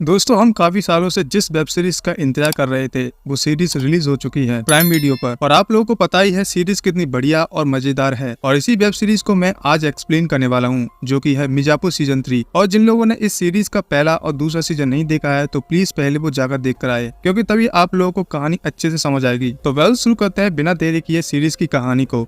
दोस्तों हम काफी सालों से जिस वेब सीरीज का इंतजार कर रहे थे वो सीरीज रिलीज हो चुकी है प्राइम वीडियो पर। और आप लोगों को पता ही है सीरीज कितनी बढ़िया और मजेदार है। और इसी वेब सीरीज को मैं आज एक्सप्लेन करने वाला हूँ, जो कि है मिर्जापुर सीजन 3। और जिन लोगों ने इस सीरीज का पहला और दूसरा सीजन नहीं देखा है तो प्लीज पहले वो जाकर देख कर आए, क्योंकि तभी आप लोगों को कहानी अच्छे से समझ आएगी। तो वेल शुरू करते हैं बिना देरी किए सीरीज की कहानी को।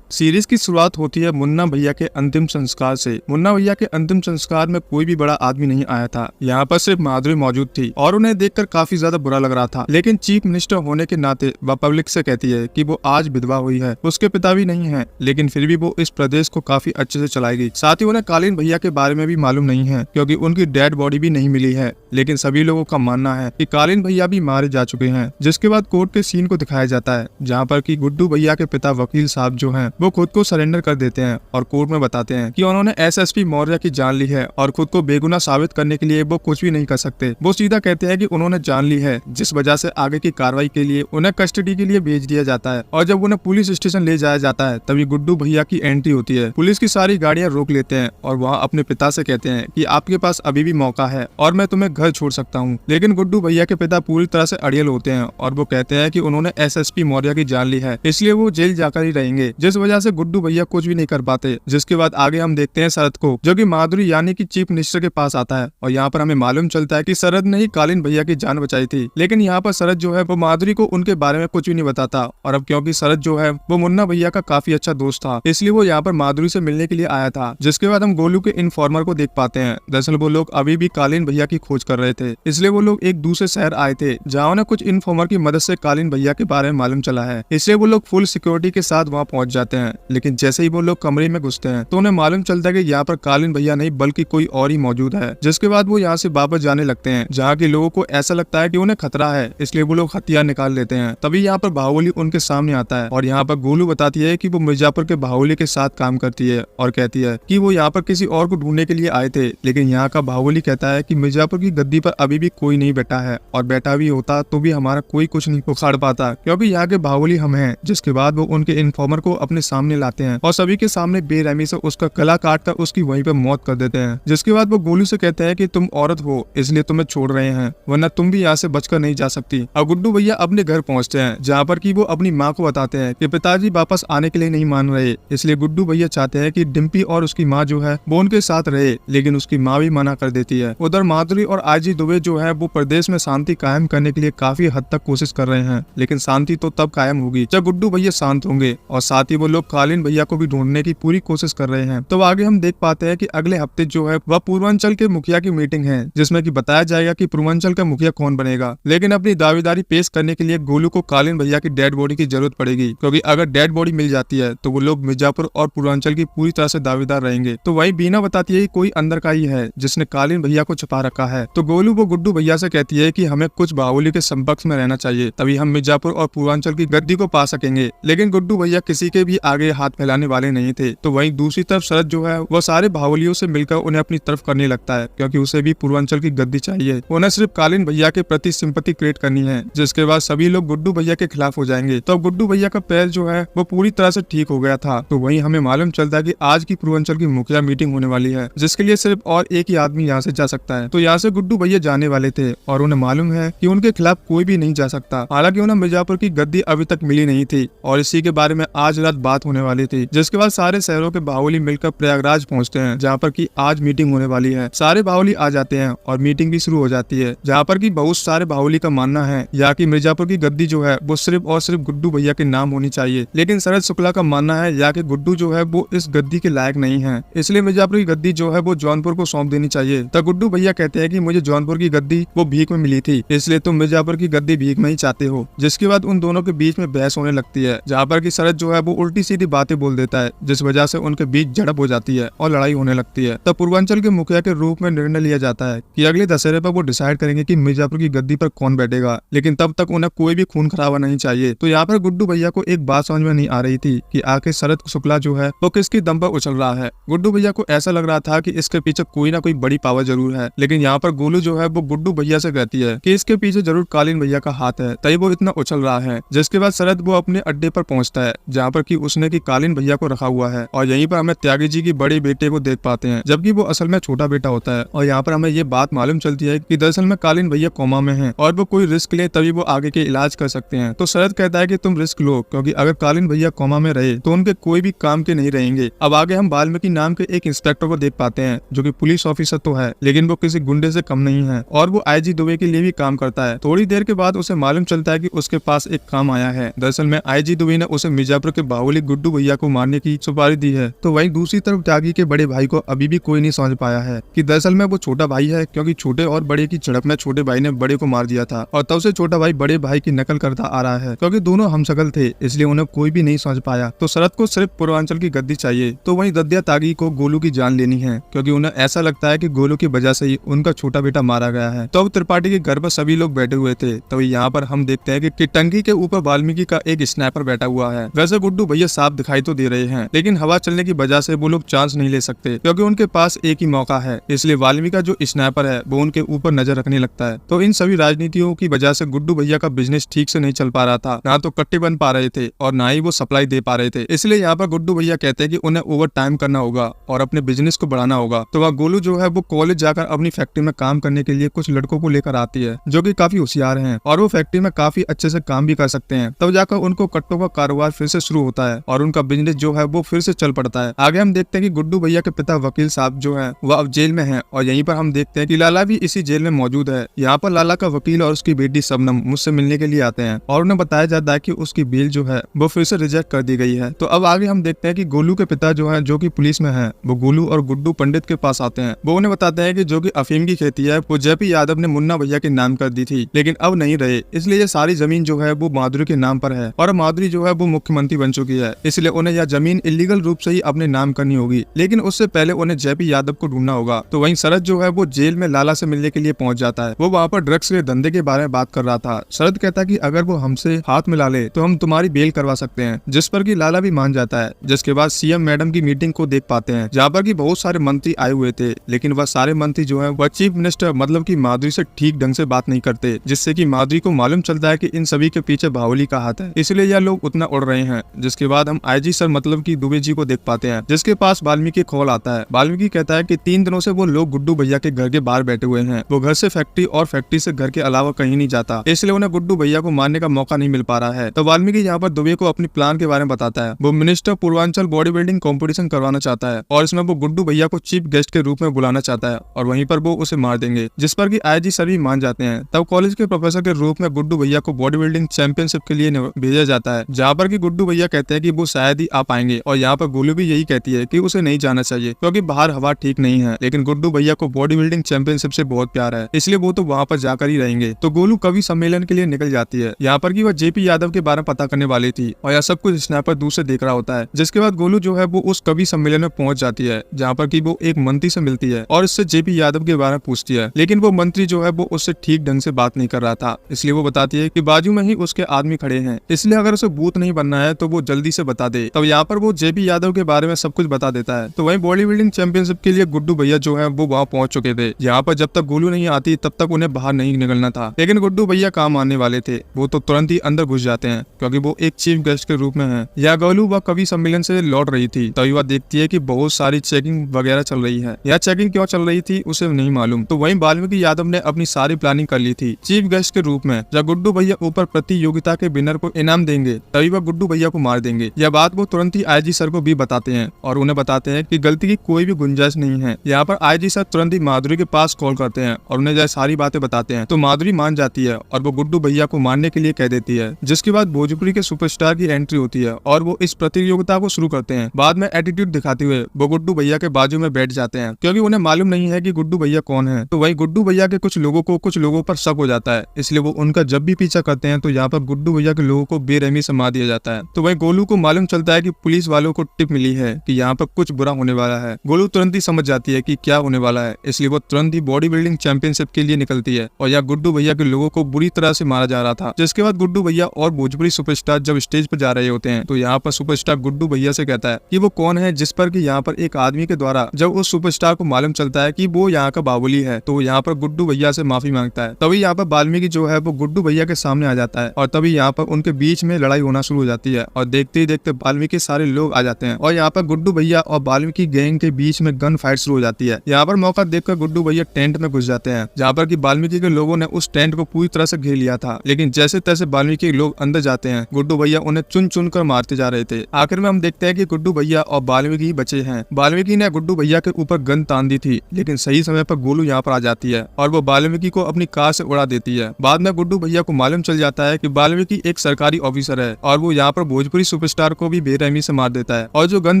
सीरीज की शुरुआत होती है मुन्ना भैया के अंतिम संस्कार से। मुन्ना भैया के अंतिम संस्कार में कोई भी बड़ा आदमी नहीं आया था, यहाँ पर सिर्फ माधुरी मौजूद थी और उन्हें देखकर काफी ज्यादा बुरा लग रहा था। लेकिन चीफ मिनिस्टर होने के नाते वह पब्लिक से कहती है कि वो आज विधवा हुई है, उसके पिता भी नहीं है, लेकिन फिर भी वो इस प्रदेश को काफी अच्छे से चलाएगी। साथ ही उन्हें कालीन भैया के बारे में भी मालूम नहीं है, क्योंकि उनकी डेड बॉडी भी नहीं मिली है। लेकिन सभी लोगों का मानना है कि कालीन भैया भी मारे जा चुके हैं। जिसके बाद कोर्ट के सीन को दिखाया जाता है, जहाँ पर की गुड्डू भैया के पिता वकील साहब जो है वो खुद को सरेंडर कर देते हैं और कोर्ट में बताते हैं कि उन्होंने एसएसपी मौर्य की जान ली है और खुद को बेगुनाह साबित करने के लिए वो कुछ भी नहीं कर सकते। वो सीधा कहते हैं कि उन्होंने जान ली है, जिस वजह से आगे की कार्रवाई के लिए उन्हें कस्टडी के लिए भेज दिया जाता है। और जब उन्हें पुलिस स्टेशन ले जाया जाता है तभी गुड्डू भैया की एंट्री होती है। पुलिस की सारी गाड़ियां रोक लेते हैं और वहाँ अपने पिता से कहते हैं कि आपके पास अभी भी मौका है और मैं तुम्हें घर छोड़ सकता हूँ। लेकिन गुड्डू भैया के पिता पूरी तरह से अड़ियल होते हैं और वो कहते हैं कि उन्होंने एसएसपी मौर्य की जान ली है, इसलिए वो जेल जाकर ही रहेंगे। जिस वजह से गुड्डू भैया कुछ भी नहीं कर पाते। जिसके बाद आगे हम देखते हैं शरद को, जो कि माधुरी यानी कि चीफ मिनिस्टर के पास आता है। और यहाँ पर हमें मालूम चलता है कि शरद ने ही कालीन भैया की जान बचाई थी। लेकिन यहाँ पर शरद जो है वो माधुरी को उनके बारे में कुछ भी नहीं बताता। और अब क्योंकि शरद जो है वो मुन्ना भैया का काफी अच्छा दोस्त था, इसलिए वो यहाँ पर माधुरी से मिलने के लिए आया था। जिसके बाद हम गोलू के इन्फॉर्मर को देख पाते हैं। दरअसल वो लोग अभी भी कालीन भैया की खोज कर रहे थे, इसलिए वो लोग एक दूसरे शहर आए थे, जहाँ उन्हें कुछ इन्फॉर्मर की मदद से कालीन भैया के बारे में मालूम चला है। इसलिए वो लोग फुल सिक्योरिटी के साथ वहाँ पहुंच जाते हैं। लेकिन जैसे ही वो लोग कमरे में घुसते हैं तो उन्हें मालूम चलता है कि यहाँ पर कालीन भैया नहीं बल्कि कोई और ही मौजूद है। जिसके बाद वो यहाँ से वापस जाने लगते हैं, जहाँ के लोगों को ऐसा लगता है कि उन्हें खतरा है, इसलिए वो लोग हथियार निकाल लेते हैं। तभी यहाँ पर बाहुबली उनके सामने आता है और यहाँ पर गोलू बताती है कि वो मिर्जापुर के बाहुबली के साथ काम करती है और कहती है कि वो यहाँ पर किसी और को ढूंढने के लिए आए थे। लेकिन यहाँ का बाहुबली कहता है कि मिर्जापुर की गद्दी पर अभी भी कोई नहीं बैठा है, और बैठा भी होता तो भी हमारा कोई कुछ नहीं उखाड़ पाता, क्योंकि यहाँ के बाहुबली हम हैं। जिसके बाद वो उनके इन्फॉर्मर को अपने सामने लाते हैं और सभी के सामने बेरहमी से उसका गला काट कर उसकी वहीं पे मौत कर देते हैं। जिसके बाद वो गोलू से कहते हैं कि तुम औरत हो इसलिए तुम्हें छोड़ रहे हैं, वरना तुम भी यहाँ से बचकर नहीं जा सकती। और गुड्डू भैया अपने घर पहुंचते हैं, जहाँ पर कि वो अपनी माँ को बताते हैं कि पिताजी वापस आने के लिए नहीं मान रहे। इसलिए गुड्डू भैया चाहते हैं कि डिम्पी और उसकी माँ जो है वो उनके साथ रहे, लेकिन उसकी माँ भी मना कर देती है। उधर माधुरी और आईजी दुबे जो है वो प्रदेश में शांति कायम करने के लिए काफी हद तक कोशिश कर रहे हैं, लेकिन शांति तो तब कायम होगी जब गुड्डू भैया शांत होंगे। और साथ ही वो लोग कालीन भैया को भी ढूंढने की पूरी कोशिश कर रहे हैं। तो आगे हम देख पाते हैं कि अगले हफ्ते जो है वह पूर्वांचल के मुखिया की मीटिंग है, जिसमें कि बताया जाएगा कि पूर्वांचल का मुखिया कौन बनेगा। लेकिन अपनी दावेदारी पेश करने के लिए गोलू को कालीन भैया की डेड बॉडी की जरूरत पड़ेगी, क्योंकि अगर डेड बॉडी मिल जाती है तो वो लोग मिर्जापुर और पूर्वांचल की पूरी तरह से दावेदार रहेंगे। तो वही बीना बताती है कि कोई अंदर का ही है जिसने कालीन भैया को छुपा रखा है। तो गोलू वो गुड्डू भैया से कहती है कि हमें कुछ बाहुबली के संपर्क में रहना चाहिए, तभी हम मिर्जापुर और पूर्वांचल की गद्दी को पा सकेंगे। लेकिन गुड्डू भैया किसी के भी आगे हाथ फैलाने वाले नहीं थे। तो वहीं दूसरी तरफ शरद जो है वो सारे बाहुबलियों से मिलकर उन्हें अपनी तरफ करने लगता है, क्योंकि उसे भी पूर्वांचल की गद्दी चाहिए। उन्हें सिर्फ कालीन भैया के प्रति सिंपैथी क्रिएट करनी है। जिसके बाद सभी लोग गुड्डू भैया के खिलाफ हो जाएंगे। तो गुड्डू भैया का पैर जो है वो पूरी तरह से ठीक हो गया था। तो वहीं हमें मालूम चलता है कि आज की पूर्वांचल की मुखिया मीटिंग होने वाली है, जिसके लिए सिर्फ और एक ही आदमी यहाँ से जा सकता है। तो यहाँ से गुड्डू भैया जाने वाले थे और उन्हें मालूम है कि उनके खिलाफ कोई भी नहीं जा सकता। हालांकि उन्हें मिर्जापुर की गद्दी अभी तक मिली नहीं थी और इसी के बारे में आज रात बात होने वाली थी। जिसके बाद सारे शहरों के बाहुबली मिलकर प्रयागराज पहुंचते हैं, जहाँ पर की आज मीटिंग होने वाली है। सारे बाहुबली आ जाते हैं और मीटिंग भी शुरू हो जाती है, जहाँ पर की बहुत सारे बाहुबली का मानना है यहाँ की मिर्जापुर की गद्दी जो है वो सिर्फ और सिर्फ गुड्डू भैया के नाम होनी चाहिए। लेकिन शरद शुक्ला का मानना है यहाँ के गुड्डू जो है वो इस गद्दी के लायक नहीं है, इसलिए मिर्जापुर की गद्दी जो है वो जौनपुर को सौंप देनी चाहिए। तो गुड्डू भैया कहते हैं कि मुझे जौनपुर की गद्दी वो भीख में मिली थी, इसलिए तुम मिर्जापुर की गद्दी भीख में ही चाहते हो। जिसके बाद उन दोनों के बीच में बहस होने लगती है, जहाँ पर की शरद जो है वो उल्टी सीधी बातें बोल देता है, जिस वजह से उनके बीच झड़प हो जाती है और लड़ाई होने लगती है। तब पूर्वांचल के मुखिया के रूप में निर्णय लिया जाता है कि अगले दशहरे पर वो डिसाइड करेंगे कि मिर्जापुर की गद्दी पर कौन बैठेगा, लेकिन तब तक उन्हें कोई भी खून खराबा नहीं चाहिए। तो यहाँ पर गुड्डू भैया को एक बात समझ में नहीं आ रही थी कि आखिर शरद शुक्ला जो है वो किसकी दम पर उछल रहा है। गुड्डू भैया को ऐसा लग रहा था कि इसके पीछे कोई ना कोई बड़ी पावर जरूर है, लेकिन यहाँ पर गोलू जो है वो गुड्डू भैया से कहती है कि इसके पीछे जरूर कालीन भैया का हाथ है, तभी वो इतना उछल रहा है। जिसके बाद शरद वो अपने अड्डे पर पहुंचता है, जहाँ पर की घुसने की कालीन भैया को रखा हुआ है और यहीं पर हमें त्यागी जी की बड़े बेटे को देख पाते हैं, जबकि वो असल में छोटा बेटा होता है। और यहाँ पर हमें ये बात मालूम चलती है कि दरअसल में कालीन भैया कोमा में हैं और वो कोई रिस्क ले तभी वो आगे के इलाज कर सकते हैं। तो शरद कहता है कि तुम रिस्क लो, क्योंकि अगर कालीन भैया कोमा में रहे तो उनके कोई भी काम के नहीं रहेंगे। अब आगे हम वाल्मीकि नाम के एक इंस्पेक्टर को देख पाते हैं, जो कि पुलिस ऑफिसर तो है लेकिन वो किसी गुंडे से कम नहीं है और वो आईजी दुबे के लिए भी काम करता है। थोड़ी देर के बाद उसे मालूम चलता है कि उसके पास एक काम आया है। दरअसल में आईजी दुबे ने उसे मिर्जापुर के बाहुली गुड्डू भैया को मारने की सुपारी दी है। तो वहीं दूसरी तरफ त्यागी के बड़े भाई को अभी भी कोई नहीं समझ पाया है कि दरअसल में वो छोटा भाई है, क्योंकि छोटे और बड़े की झड़प में छोटे भाई ने बड़े को मार दिया था और तब से छोटा भाई बड़े भाई की नकल करता आ रहा है। क्योंकि दोनों हमशक्ल थे इसलिए उन्हें कोई भी नहीं समझ पाया। तो शरद को सिर्फ पूर्वांचल की गद्दी चाहिए। तो वहीं दद्या तागी को गोलू की जान लेनी है, क्योंकि उन्हें ऐसा लगता है कि गोलू की वजह से ही उनका छोटा बेटा मारा गया है। तो अब त्रिपाठी के घर पर सभी लोग बैठे हुए थे। तो यहाँ पर हम देखते हैं कि टंकी के ऊपर वाल्मीकि का एक स्नाइपर बैठा हुआ है। वैसे गुड्डू भैया साफ दिखाई तो दे रहे हैं, लेकिन हवा चलने की वजह से वो लोग चांस नहीं ले सकते, क्योंकि उनके पास एक ही मौका है। इसलिए वाल्मीकि का जो स्नाइपर है वो उनके ऊपर नजर रखने लगता है। तो इन सभी राजनीतियों की वजह से गुड्डू भैया का बिजनेस ठीक से नहीं चल पा रहा था, ना तो कट्टे बन पा रहे थे और ना ही वो सप्लाई दे पा रहे थे। इसलिए यहाँ पर गुड्डू भैया कहते हैं कि उन्हें ओवर टाइम करना होगा और अपने बिजनेस को बढ़ाना होगा। तो वह गोलू जो है वो कॉलेज जाकर अपनी फैक्ट्री में काम करने के लिए कुछ लड़कों को लेकर आती है, जो कि काफी होशियार हैं और वो फैक्ट्री में काफी अच्छे से काम भी कर सकते हैं। तब जाकर उनको कट्टों का कारोबार फिर से शुरू होता है और उनका बिजनेस जो है वो फिर से चल पड़ता है। आगे हम देखते हैं कि गुड्डू भैया के पिता वकील साहब जो है वह अब जेल में है और यहीं पर हम देखते हैं कि लाला भी इसी जेल में मौजूद है। यहाँ पर लाला का वकील और उसकी बेटी शबनम मुझसे मिलने के लिए आते हैं और उन्हें बताया जाता है कि उसकी बेल जो है वो फिर से रिजेक्ट कर दी गई है। तो अब आगे हम देखते हैं कि गोलू के पिता जो है, जो कि पुलिस में है, वो गोलू और गुड्डू पंडित के पास आते हैं। वो उन्हें बताते हैं कि जो कि अफीम की खेती है वो जेपी यादव ने मुन्ना भैया के नाम कर दी थी, लेकिन अब नहीं रहे, इसलिए ये सारी जमीन जो है वो माधुरी के नाम पर है और माधुरी जो है वो मुख्यमंत्री बन चुकी है। इसलिए उन्हें यह जमीन इलीगल रूप से ही अपने नाम करनी होगी, लेकिन उससे पहले उन्हें जेपी यादव को ढूंढना होगा। तो वहीं शरद जो है वो जेल में लाला से मिलने के लिए पहुंच जाता है। वो वहाँ पर ड्रग्स के धंधे के बारे में बात कर रहा था। शरद कहता है कि अगर वो हमसे हाथ मिला ले तो हम तुम्हारी बेल करवा सकते हैं, जिस पर कि लाला भी मान जाता है। जिसके बाद सीएम मैडम की मीटिंग को देख पाते हैं, जहाँ पर कि बहुत सारे मंत्री आए हुए थे, लेकिन वह सारे मंत्री जो है वह चीफ मिनिस्टर मतलब कि माधुरी से ठीक ढंग से बात नहीं करते, जिससे कि माधुरी को मालूम चलता है कि इन सभी के पीछे बाहुली का हाथ है, इसलिए यह लोग उतना उड़ रहे हैं। जिसके बाद हम आईजी सर मतलब कि दुबे जी को देख पाते हैं, जिसके पास वाल्मीकि कॉल आता है। वाल्मीकि कहता है कि 3 दिनों से वो लोग गुड्डू भैया के घर के बाहर बैठे हुए हैं। वो घर से फैक्ट्री और फैक्ट्री से घर के अलावा कहीं नहीं जाता, इसलिए उन्हें गुड्डू भैया को मारने का मौका नहीं मिल पा रहा है। तो वाल्मीकि यहाँ पर दुबे को अपनी प्लान के बारे में बताता है। वो minister Purvanchal body building competition करवाना चाहता है और इसमें वो गुड्डू भैया को चीफ गेस्ट के रूप में बुलाना चाहता है और वहीं पर वो उसे मार देंगे, जिस पर कि आईजी सर भी मान जाते हैं। तब कॉलेज के प्रोफेसर के रूप में गुड्डू भैया को बॉडी बिल्डिंग चैंपियनशिप के लिए भेजा जाता है, जहाँ पर कि गुड्डू भैया कहते हैं कि वो शायद ही आ पाएंगे और यहाँ पर गोलू भी यही कहती है कि उसे नहीं जाना चाहिए क्योंकि बाहर हवा ठीक नहीं है, लेकिन गुड्डू भैया को बॉडी बिल्डिंग चैंपियनशिप से बहुत प्यार है, इसलिए वो तो वहाँ पर जाकर ही रहेंगे। तो गोलू कवि सम्मेलन के लिए निकल जाती है, यहाँ पर कि वह जेपी यादव के बारे में पता करने वाली थी और यह सब कुछ स्नैपर दूर से देख रहा होता है। जिसके बाद गोलू जो है वो उस कवि सम्मेलन में पहुंच जाती है, जहाँ पर कि वो एक मंत्री से मिलती है और इससे जेपी यादव के बारे में पूछती है, लेकिन वो मंत्री जो है वो उससे ठीक ढंग से बात नहीं कर रहा था, इसलिए वो बताती है कि बाजू में ही उसके आदमी खड़े हैं, इसलिए अगर उसे भूत नहीं बनना है तो वो जल्दी से बता दे। तब यहाँ पर वो जेपी यादव के बारे में सब कुछ बता देता है। तो वहीं बॉडी बिल्डिंग चैंपियनशिप के लिए गुड्डू भैया जो है वो वहाँ पहुंच चुके थे। यहाँ पर जब तक गोलू नहीं आती तब तक उन्हें बाहर नहीं निकलना था, लेकिन गुड्डू भैया काम आने वाले थे, वो तो तुरंत ही अंदर घुस जाते हैं क्योंकि वो एक चीफ गेस्ट के रूप में है। यह गोलू वह कवि सम्मेलन से लौट रही थी, तभी वह देखती है कि बहुत सारी चेकिंग वगैरह चल रही है। यह चेकिंग क्यों चल रही थी उसे नहीं मालूम। तो वहीं वाल्मीकि यादव ने अपनी सारी प्लानिंग कर ली थी चीफ गेस्ट के रूप में। जब गुड्डू भैया ऊपर प्रतियोगिता के विनर को इनाम देंगे तभी वह गुड्डू भैया को मार देंगे। यह बात वो तुरंत ही आईजी सर को भी बताते हैं और उन्हें बताते हैं कि गलती की कोई भी गुंजाइश नहीं है। यहाँ पर आईजी सर तुरंत ही माधुरी के पास कॉल करते हैं और उन्हें सारी बातें बताते हैं। तो माधुरी मान जाती है और वो गुड्डू भैया को मारने के लिए कह देती है, जिसके बाद भोजपुरी के सुपरस्टार की एंट्री होती है और वो इस प्रतियोगिता को शुरू करते हैं। बाद में एटीट्यूड दिखाते हुए वो गुड्डू भैया के बाजू में बैठ जाते हैं क्योंकि उन्हें मालूम नहीं है कि गुड्डू भैया कौन है। तो वही गुड्डू भैया के कुछ लोगों पर शक हो जाता है, इसलिए वो उनका जब भी पीछा करते हैं तो यहाँ पर गुड्डू भैया के लोगों को बेरहमी से मार दिया जाता है। तो वही गोलू को मालूम चलता है कि पुलिस वालों को टिप मिली है कि यहाँ पर कुछ बुरा होने वाला है। गोलू तुरंत ही समझ जाती है कि क्या होने वाला है, इसलिए वो तुरंत ही बॉडी बिल्डिंग चैंपियनशिप के लिए निकलती है और यहाँ गुड्डू भैया के लोगों को बुरी तरह से मारा जा रहा था। जिसके बाद गुड्डू भैया और भोजपुरी सुपरस्टार जब स्टेज पर जा रहे होते हैं तो यहाँ पर सुपरस्टार गुड्डू भैया से कहता है कि वो कौन है, जिस पर कि यहाँ पर एक आदमी के द्वारा जब उस सुपरस्टार को मालूम चलता है कि वो यहाँ का बाहुली है तो यहाँ पर गुड्डू भैया से माफी मांगता है। तभी यहाँ पर वाल्मीकि जो है वो गुड्डू भैया के सामने आ जाता है और तभी यहाँ पर उनके बीच में लड़ाई होना शुरू हो जाती है और देखते देखते ही देखते वाल्मीकि सारे लोग आ जाते हैं और यहाँ पर गुड्डू भैया और वाल्मीकि गैंग के बीच में गन फाइट शुरू हो जाती है। यहाँ पर मौका देखकर गुड्डू भैया टेंट में घुस जाते हैं, जहाँ पर कि वाल्मीकि के लोगों ने उस टेंट को पूरी तरह से घेर लिया था। लेकिन जैसे तैसे वाल्मीकि के लोग अंदर जाते हैं, गुड्डू भैया उन्हें चुन चुन कर मारते जा रहे थे। आखिर में हम देखते हैं कि गुड्डू भैया और वाल्मीकि ही बचे हैं। वाल्मीकि ने गुड्डू भैया के ऊपर गन तान दी थी, लेकिन सही समय पर गोलू यहाँ पर आ जाती है और वो वाल्मीकि को अपनी कार से उड़ा देती है। बाद में गुड्डू भैया को मालूम चल जाता है कि वाल्मीकि एक सरकारी ऑफिसर है और वो यहाँ पर भोजपुरी सुपरस्टार को भी बेरहमी से मार देता है और जो गन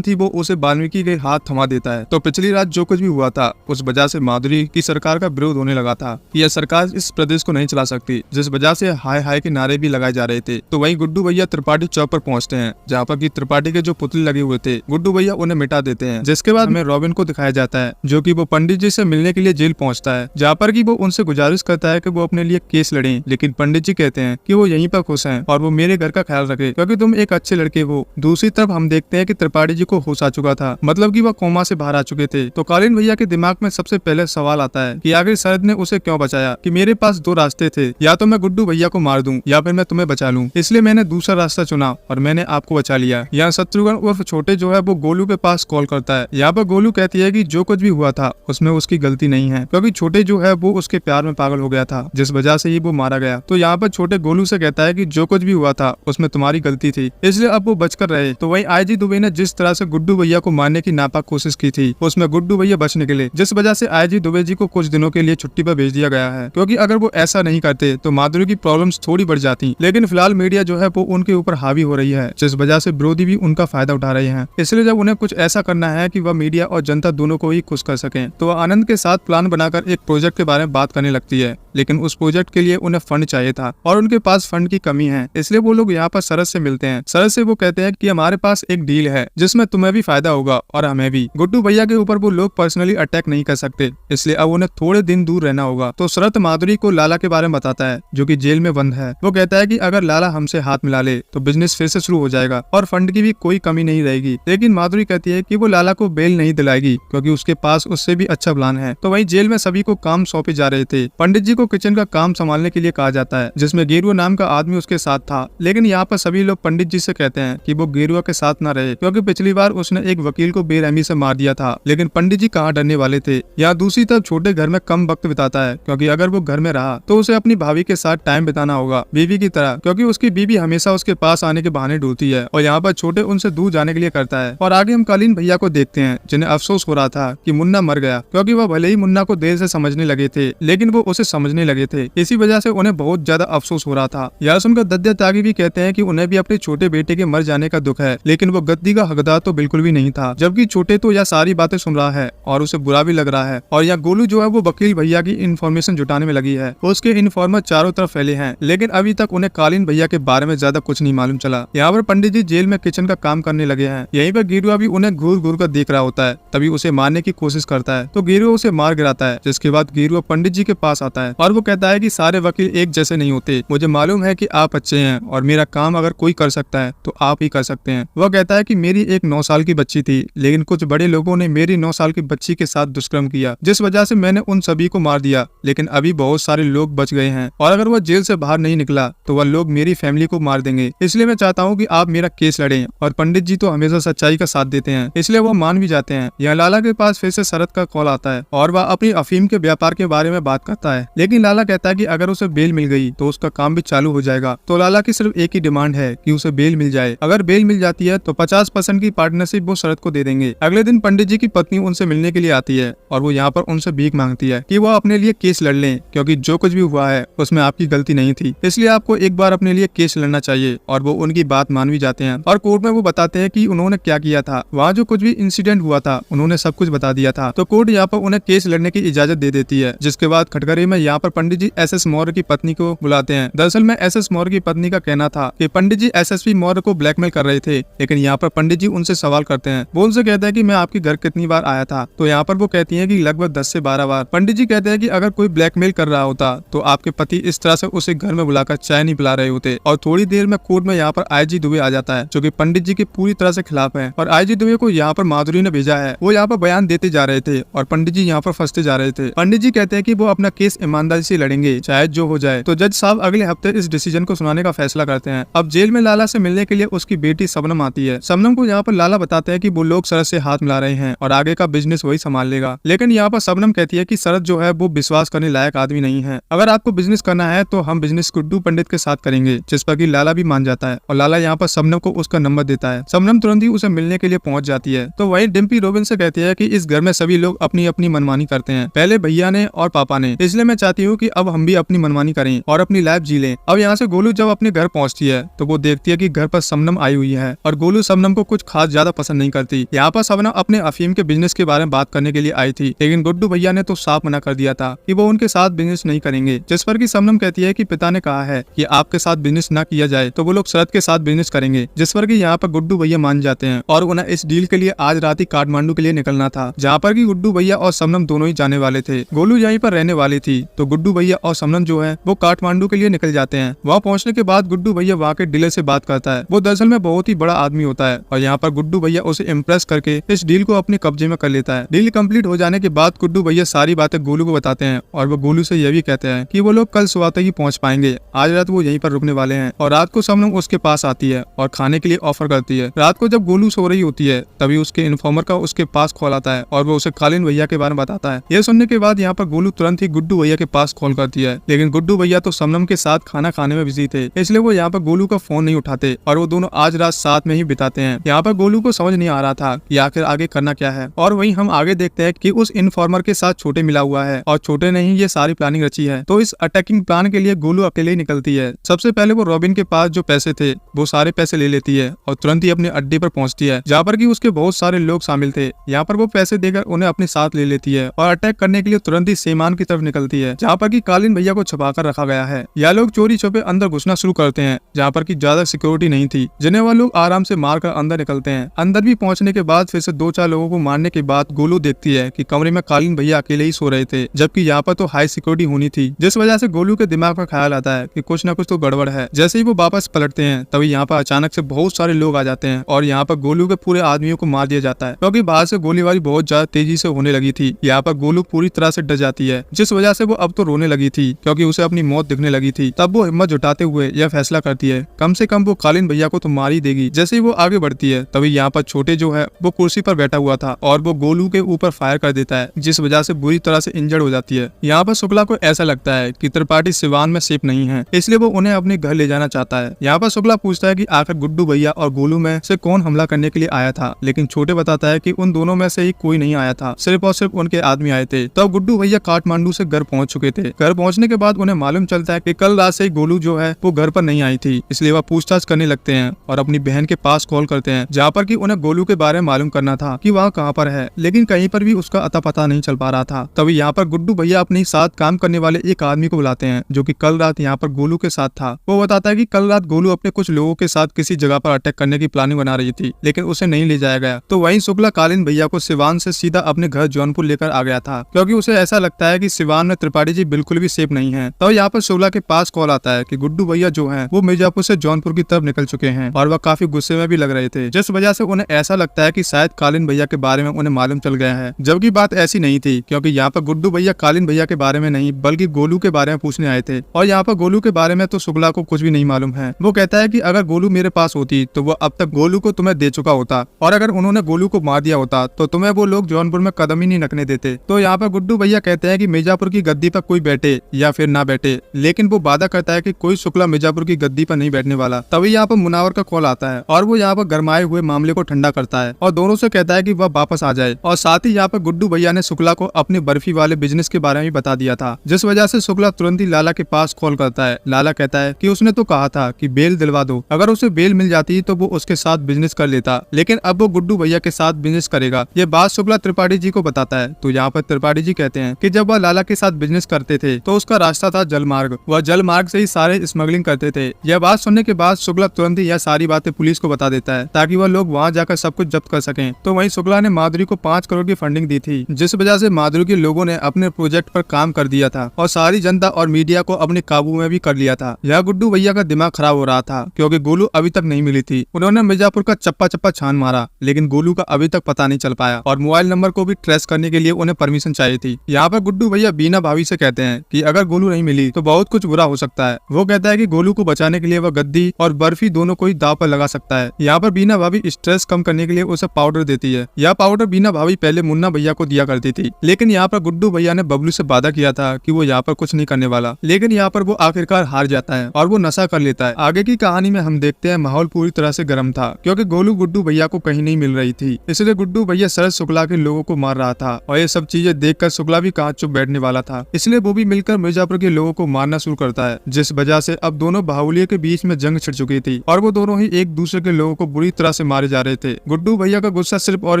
थी वो उसे वाल्मीकि के हाथ थमा देता है। तो पिछली रात जो कुछ भी हुआ था उस वजह से माधुरी की सरकार का विरोध होने लगा था कि यह सरकार इस प्रदेश को नहीं चला सकती, जिस वजह से हाय हाय के नारे भी लगाए जा रहे थे। तो वहीं गुड्डू भैया त्रिपाठी चौक पर पहुंचते हैं, जहाँ पर की त्रिपाठी के जो पुतले लगे हुए थे गुड्डू भैया उन्हें मिटा देते हैं। जिसके बाद हमें रॉबिन को दिखाया जाता है, जो कि वो पंडित जी से मिलने के लिए जेल पहुंचता है, जहाँ पर की वो उनसे गुजारिश करता है कि वो अपने लिए केस लड़े। लेकिन पंडित जी कहते हैं कि वो यहीं पर खुश हैं और वो मेरे घर का ख्याल रखे क्योंकि तुम एक अच्छे लड़के हो। दूसरी तरफ हम देखते हैं कि त्रिपाठी जी को होश आ चुका था, मतलब कि वह कोमा से बाहर आ चुके थे। तो कालीन भैया के दिमाग में सबसे पहले सवाल आता है कि आखिर शरद ने उसे क्यों बचाया, कि मेरे पास दो रास्ते थे, या तो मैं गुड्डू भैया को मार दूं या फिर मैं तुम्हें बचा लूं। इसलिए मैंने दूसरा रास्ता चुना और मैंने आपको बचा लिया। यहाँ शत्रुघ्न उर्फ छोटे जो है वो गोलू के पास कॉल करता है। यहाँ पर गोलू कहती है कि जो कुछ भी हुआ था उसमें उसकी गलती नहीं है, क्योंकि छोटे जो है वो उसके प्यार में पागल हो गया था, जिस वजह से ही वो मारा गया। तो यहाँ पर छोटे गोलू से कहता है कि जो कुछ भी हुआ था उसमें तुम्हारी गलती थी, इसलिए अब वो बचकर रहे। तो वहीं आईजी दुबे ने जिस तरह से गुड्डू भैया को मारने की नापाक कोशिश की थी उसमें गुड्डू भैया बच निकले, जिस वजह से आईजी दुबे जी को कुछ दिनों के लिए छुट्टी पर भेज दिया गया है, क्योंकि अगर वो ऐसा नहीं करते तो माधुरी की प्रॉब्लम्स थोड़ी बढ़ जाती। लेकिन फिलहाल मीडिया जो है वो उनके ऊपर हावी हो रही है, जिस वजह से विरोधी भी उनका फायदा उठा रहे हैं। इसलिए जब उन्हें कुछ ऐसा करना है कि वह मीडिया और जनता दोनों को ही खुश कर सकें, तो वह आनंद के साथ प्लान बनाकर एक प्रोजेक्ट के बारे में बात करने लगती है। लेकिन उस प्रोजेक्ट के लिए उन्हें फंड चाहिए था और उनके पास फंड की कमी है, इसलिए वो लोग यहाँ पर शरद से मिलते हैं। शरद से वो कहते हैं कि हमारे पास एक डील है जिसमें तुम्हें भी फायदा होगा और हमें भी। गुड्डू भैया के ऊपर वो लोग पर्सनली अटैक नहीं कर सकते, इसलिए अब उन्हें थोड़े दिन दूर रहना होगा। तो शरद माधुरी को लाला के बारे में बताता है, जो कि जेल में बंद है। वो कहता है कि अगर लाला हमसे हाथ मिला ले तो बिजनेस फिर से शुरू हो जाएगा और फंड की भी कोई कमी नहीं रहेगी। लेकिन माधुरी कहती है कि वो लाला को बेल नहीं दिलाएगी, क्योंकि उसके पास उससे भी अच्छा प्लान है। तो वहीं जेल में सभी को काम सौंपे जा रहे थे। पंडित जी को किचन का काम संभालने के लिए कहा जाता है, जिसमें गेरुआ नाम का आदमी उसके साथ था। लेकिन यहाँ पर सभी लोग पंडित जी से कहते हैं कि वो गेरुआ के साथ न रहे, क्योंकि पिछली बार उसने एक वकील को बेरहमी से मार दिया था। लेकिन पंडित जी कहाँ डरने वाले थे। यहाँ दूसरी तरफ छोटे घर में कम वक्त बिताता है, क्योंकि अगर वो घर में रहा तो उसे अपनी भाभी के साथ टाइम बिताना होगा, बीवी की तरह, क्योंकि उसकी बीवी हमेशा उसके पास आने के बहाने ढूंढती है और यहाँ पर छोटे उनसे दूर जाने के लिए करता है। और आगे हम कालीन भैया को देखते हैं, जिन्हें अफसोस हो रहा था कि मुन्ना मर गया, क्योंकि वह भले ही मुन्ना को देर से समझने लगे थे लेकिन वो उसे समझने लगे थे। इसी वजह से उन्हें बहुत ज्यादा अफसोस हो रहा था। यह सुनकर दद्या त्यागी भी कहते हैं कि उन्हें भी अपने छोटे बेटे के मर जाने का दुख है, लेकिन वो गद्दी का हकदार तो बिल्कुल भी नहीं था। जबकि छोटे तो यह सारी बातें सुन रहा है और उसे बुरा भी लग रहा है। और यह गोलू जो है वो वकील भैया की इन्फॉर्मेशन जुटाने में लगी है। उसके इन्फॉर्मर चारों तरफ फैले हैं, लेकिन अभी तक उन्हें कालीन भैया के बारे में ज्यादा कुछ नहीं मालूम चला। यहाँ पर पंडित जी जेल में किचन का काम करने लगे हैं। यहीं पर गेरुआ भी उन्हें घूर घूर कर देख रहा होता है, तभी उसे मारने की कोशिश करता है। तो गेरुआ उसे मार गिराता है, जिसके बाद गेरुआ पंडित जी के पास आता है और वो कहता है कि सारे वकील एक जैसे नहीं होते। मुझे मालूम है कि आप अच्छे हैं और मेरा काम अगर कोई कर सकता है तो आप ही कर सकते हैं। वह कहता है कि मेरी एक 9 साल की बच्ची थी, लेकिन कुछ बड़े लोगों ने मेरी 9 साल की बच्ची के साथ दुष्कर्म किया, जिस वजह से मैंने उन सभी को मार दिया। लेकिन अभी बहुत सारे लोग बच गए हैं और अगर वह जेल से बाहर नहीं निकला तो वह लोग मेरी फैमिली को मार देंगे। इसलिए मैं चाहता हूँ कि आप मेरा केस लड़ें। और पंडित जी तो हमेशा सच्चाई का साथ देते हैं, इसलिए वो मान भी जाते हैं। यहाँ लाला के पास फिर से शरद का कॉल आता है और वह अपनी अफीम के व्यापार के बारे में बात करता है। लेकिन लाला कहता है कि अगर उसे बेल मिल गई तो उसका काम भी चालू हो जाएगा। तो लाला की सिर्फ एक ही डिमांड है कि उसे बेल मिल जाए। अगर बेल मिल जाती है तो 50% की पार्टनरशिप वो शरद को दे देंगे। अगले दिन पंडित जी की पत्नी उनसे मिलने के लिए आती है और वो यहाँ पर उनसे भीख मांगती है कि वो अपने लिए केस लड़ लें, क्योंकि जो कुछ भी हुआ है उसमें आपकी गलती नहीं थी, इसलिए आपको एक बार अपने लिए केस लड़ना चाहिए। और वो उनकी बात मान भी जाते हैं और कोर्ट में वो बताते हैं कि उन्होंने क्या किया था, वहाँ जो कुछ भी इंसिडेंट हुआ था उन्होंने सब कुछ बता दिया था। तो कोर्ट यहाँ पर उन्हें केस लड़ने की इजाजत दे देती है। जिसके बाद खटखरे में यहाँ पर पंडित जी एसएस मौर्य की पत्नी को बुलाते हैं। दरअसल में एसएस मौर्य की पत्नी का कहना था कि पंडित जी एसएसपी मौर्य को ब्लैकमेल कर रहे थे। लेकिन यहाँ पर पंडित जी उनसे सवाल करते हैं। वो उनसे कहते हैं कि मैं आपके घर कितनी बार आया था। तो यहाँ पर वो कहती है कि लगभग 10 से 12 बार। पंडित जी कहते हैं कि अगर कोई ब्लैकमेल कर रहा होता तो आपके पति इस तरह से उसे घर में बुलाकर चाय नहीं पिला रहे होते। और थोड़ी देर में कोर्ट में यहाँ पर आईजी दुबे आ जाता है, जो कि पंडित जी के पूरी तरह से खिलाफ है। और आईजी दुबे को यहाँ पर माधुरी ने भेजा है। वो यहाँ पर बयान देते जा रहे थे और पंडित जी यहाँ पर फंसते जा रहे थे। पंडित जी कहते हैं कि वो अपना केस ईमानदारी ईमानदारी से लड़ेंगे चाहे जो हो जाए। तो जज साहब अगले हफ्ते इस डिसीजन को सुनाने का फैसला करते हैं। अब जेल में लाला से मिलने के लिए उसकी बेटी शबनम आती है। शबनम को यहाँ पर लाला बताते हैं कि वो लोग शरद से हाथ मिला रहे हैं और आगे का बिजनेस वही संभाल लेगा। लेकिन यहाँ पर शबनम कहती है कि शरद जो है वो विश्वास करने लायक आदमी नहीं है। अगर आपको बिजनेस करना है तो हम बिजनेस गुड्डू पंडित के साथ करेंगे, जिस पर कि लाला भी मान जाता है और लाला यहाँ पर शबनम को उसका नंबर देता है। शबनम तुरंत ही उसे मिलने के लिए पहुंच जाती है। तो वही डिम्पी रोबिन से कहती है कि इस घर में सभी लोग अपनी अपनी मनमानी करते हैं, पहले भैया ने और पापा ने, इसलिए मैं चाहती हूँ कि अब हम भी अपनी मनमानी करें और अपनी लाइफ जी लें। अब यहाँ से गोलू जब अपने घर पहुंचती है तो वो देखती है कि घर पर शबनम आई हुई है और गोलू शबनम को कुछ खास ज्यादा पसंद नहीं करती। यहाँ पर शबनम अपने अफीम के बिजनेस के बारे में बात करने के लिए आई थी, लेकिन गुड्डू भैया ने तो साफ मना कर दिया था कि वो उनके साथ बिजनेस नहीं करेंगे। जिस पर कि शबनम कहती है कि पिता ने कहा है कि आपके साथ बिजनेस ना किया जाए तो वो लोग शरद के साथ बिजनेस करेंगे। जिस पर कि यहाँ पर गुड्डू भैया मान जाते हैं और उन्हें इस डील के लिए आज रात ही काठमांडू के लिए निकलना था, जहाँ पर कि गुड्डू भैया और शबनम दोनों ही जाने वाले थे। गोलू यहीं पर रहने वाली थी, तो गुड्डू भैया और शबनम जो है वो काठमांडू के लिए निकल जाते हैं। वहाँ पहुंचने के बाद गुड्डू भैया वहाँ के डीलर से बात करता है। वो दरअसल में बहुत ही बड़ा आदमी होता है और यहाँ पर गुड्डू भैया उसे इम्प्रेस करके इस डील को अपने कब्जे में कर लेता है। डील कंप्लीट हो जाने के बाद गुड्डू भैया सारी बातें गोलू को बताते हैं और वो गोलू से यह भी कहते हैं कि वो लोग कल सुबह तक ही पहुंच पाएंगे, आज रात वो यहीं पर रुकने वाले हैं। और रात को शबनम उसके पास आती है और खाने के लिए ऑफर करती है। रात को जब गोलू सो रही होती है तभी उसके इन्फॉर्मर का उसके पास कॉल आता है और वो उसे कालीन भैया के बारे में बताता है। यह सुनने के बाद यहाँ पर गोलू तुरंत ही गुड्डू भैया के पास कॉल करती है, लेकिन गुड्डू भैया तो शबनम के साथ खाना खाने में बिजी थे, इसलिए वो यहाँ पर गोलू का फोन नहीं उठाते और वो दोनों आज रात साथ में ही बिताते हैं। यहाँ पर गोलू को समझ नहीं आ रहा था कि आखिर आगे करना क्या है। और वहीं हम आगे देखते हैं कि उस इन्फॉर्मर के साथ छोटे मिला हुआ है और छोटे ने ही ये सारी प्लानिंग रची है। तो इस अटैकिंग प्लान के लिए गोलू अकेले ही निकलती है। सबसे पहले वो रॉबिन के पास जो पैसे थे वो सारे पैसे ले लेती है और तुरंत ही अपने अड्डे पर पहुंचती है, जहाँ पर कि उसके बहुत सारे लोग शामिल थे। यहाँ पर वो पैसे देकर उन्हें अपने साथ ले लेती है और अटैक करने के लिए तुरंत ही सेमान की तरफ निकलती है, जहाँ पर कि कालीन भैया को छुपा कर रखा गया है। यह लोग चोरी छुपे अंदर घुसना शुरू करते हैं, जहाँ पर कि ज्यादा सिक्योरिटी नहीं थी, जिन्हें वह लोग आराम से मारकर अंदर निकलते हैं। अंदर भी पहुंचने के बाद फिर से 2-4 लोगों को मारने के बाद गोलू देखती है कि कमरे में कालीन भैया अकेले ही सो रहे थे, जबकि यहाँ पर तो हाई सिक्योरिटी होनी थी, जिस वजह से गोलू के दिमाग में ख्याल आता है कि कुछ न कुछ तो गड़बड़ है। जैसे ही वो वापस पलटते हैं तभी यहाँ पर अचानक से बहुत सारे लोग आ जाते हैं और यहाँ पर गोलू के पूरे आदमियों को मार दिया जाता है, क्योंकि बाहर से गोलीबारी बहुत ज्यादा तेजी से होने लगी थी। यहाँ पर गोलू पूरी तरह से डर जाती है, जिस वजह से वो अब तो रोने लगी थी क्योंकि उसे अपनी मौत दिखने लगी थी। तब वो हिम्मत जुटाते हुए यह फैसला करती है कम से कम वो कालीन भैया को तो मार ही देगी। जैसे ही वो आगे बढ़ती है तभी यहाँ पर छोटे जो है वो कुर्सी पर बैठा हुआ था और वो गोलू के ऊपर फायर कर देता है, जिस वजह से बुरी तरह से इंजर्ड हो जाती है। यहाँ पर शुक्ला को ऐसा लगता है कि त्रिपाठी सिवान में सेफ नहीं है, इसलिए वो उन्हें अपने घर ले जाना चाहता है। यहाँ पर शुक्ला पूछता है कि आखिर गुड्डू भैया और गोलू में से कौन हमला करने के लिए आया था, लेकिन छोटे बताता है कि उन दोनों में से ही कोई नहीं आया था, सिर्फ और सिर्फ उनके आदमी आए थे। तब गुड्डू भैया काठमांडू से घर पहुंच चुके थे। घर पहुंचने के बाद उन्हें मालूम चलता है कि कल रात से ही गोलू जो है वो घर पर नहीं आई थी, इसलिए वह पूछताछ करने लगते हैं और अपनी बहन के पास कॉल करते हैं, जहाँ पर कि उन्हें गोलू के बारे में मालूम करना था कि वह कहाँ पर है, लेकिन कहीं पर भी उसका अता पता नहीं चल पा रहा था। तभी यहाँ पर गुड्डू भैया अपने साथ काम करने वाले एक आदमी को बुलाते हैं जो कि कल रात यहाँ पर गोलू के साथ था। वो बताता है कि कल रात गोलू अपने कुछ लोगों के साथ किसी जगह पर अटैक करने की प्लानिंग बना रही थी, लेकिन उसे नहीं ले जाया गया। तो वहीं शुक्ला कालीन भैया को सिवान से सीधा अपने घर जौनपुर लेकर आ गया था, क्योंकि उसे ऐसा लगता है कि सिवान में त्रिपाठी जी बिल्कुल भी सेफ नहीं है। तो यहाँ पर शुक्ला के पास कॉल आता है कि गुड्डू भैया जो है वो मिर्जापुर से जौनपुर की तरफ निकल चुके हैं और वह काफी गुस्से में भी लग रहे थे, जिस वजह से उन्हें ऐसा लगता है कि शायद कालीन भैया के बारे में उन्हें मालूम चल गया है, जबकि बात ऐसी नहीं थी, क्योंकि यहाँ पर गुड्डू भैया कालीन भैया के बारे में नहीं बल्कि गोलू के बारे में पूछने आए थे। और यहाँ पर गोलू के बारे में तो शुक्ला को कुछ भी नहीं मालूम है। वो कहता है कि अगर गोलू मेरे पास होती तो वो अब तक गोलू को तुम्हें दे चुका होता, और अगर उन्होंने गोलू को मार दिया होता तो तुम्हें वो लोग जौनपुर में कदम ही नहीं रखने देते। तो यहाँ पर गुड्डू भैया कहते हैं कि मिर्जापुर की गद्दी पर कोई बैठे या फिर ना बैठे, लेकिन वो वादा करता है कि कोई शुक्ला मिर्जापुर की गद्दी पर नहीं बैठने वाला। तभी यहाँ पर मुनावर का कॉल आता है और वो यहाँ पर गरमाए हुए मामले को ठंडा करता है और दोनों से कहता है कि वह वापस आ जाए। और साथ ही यहाँ पर गुड्डू भैया ने शुक्ला को अपने बर्फी वाले बिजनेस के बारे में बता दिया था, जिस वजह से शुक्ला तुरंत ही लाला के पास कॉल करता है। लाला कहता है कि उसने तो कहा था कि बेल दिलवा दो, अगर उसे बेल मिल जाती तो वो उसके साथ बिजनेस कर लेता, लेकिन अब वो गुड्डू भैया के साथ बिजनेस करेगा। ये बात शुक्ला त्रिपाठी जी को बताता है। तो यहाँ पर त्रिपाठी जी कहते हैं कि जब वह लाला के साथ बिजनेस करते थे तो उसका रास्ता था जलमार्ग, वह जलमार्ग से ही सारे स्मगलिंग करते थे। यह बात सुनने के बाद शुक्ला तुरंत ही यह सारी बातें पुलिस को बता देता है ताकि वह लोग वहाँ जाकर सब कुछ जब्त कर सकें। तो वहीं शुक्ला ने माधुरी को 5 करोड़ की फंडिंग दी थी, जिस वजह से माधुरी के लोगों ने अपने प्रोजेक्ट पर काम कर दिया था और सारी जनता और मीडिया को अपने काबू में भी कर लिया था। यह गुड्डू भैया का दिमाग खराब हो रहा था क्योंकि गोलू अभी तक नहीं मिली थी। उन्होंने मिर्जापुर का चप्पा चप्पा छान मारा, लेकिन गोलू का अभी तक पता नहीं चल पाया और मोबाइल नंबर को भी ट्रेस करने के लिए उन्हें परमिशन चाहिए थी। यहाँ पर गुड्डू भैया बीना भाभी से कहते हैं कि अगर गोलू नहीं मिली तो बहुत कुछ बुरा हो सकता है। वो कहता है कि गोलू को बचाने के लिए वह गद्दी और बर्फी दोनों को ही दांव पर लगा सकता है। यहाँ पर बीना भाभी स्ट्रेस कम करने के लिए उसे पाउडर देती है। यह पाउडर बीना भाभी पहले मुन्ना भैया को दिया करती थी, लेकिन यहाँ पर गुड्डू भैया ने बबलू से वादा किया था कि वो यहाँ पर कुछ नहीं करने वाला, लेकिन यहाँ पर वो आखिरकार हार जाता है और वो नशा कर लेता है। आगे की कहानी में हम देखते हैं माहौल पूरी तरह से गर्म था, क्योंकि गोलू गुड्डू भैया को कहीं नहीं मिल रही थी, इसलिए गुड्डू भैया शरद शुक्ला के लोगों को मार रहा था और ये सब चीजें देखकर शुक्ला भी कहाँ चुप बैठने वाला था, इसलिए वो भी मिलकर मिर्जापुर के लोगों को मारना शुरू करता है, जिस वजह से अब दोनों बाहुलियों के बीच में जंग छिड़ चुकी थी और वो दोनों ही एक दूसरे के लोगों को बुरी तरह से मारे जा रहे थे। गुड्डू भैया का गुस्सा सिर्फ और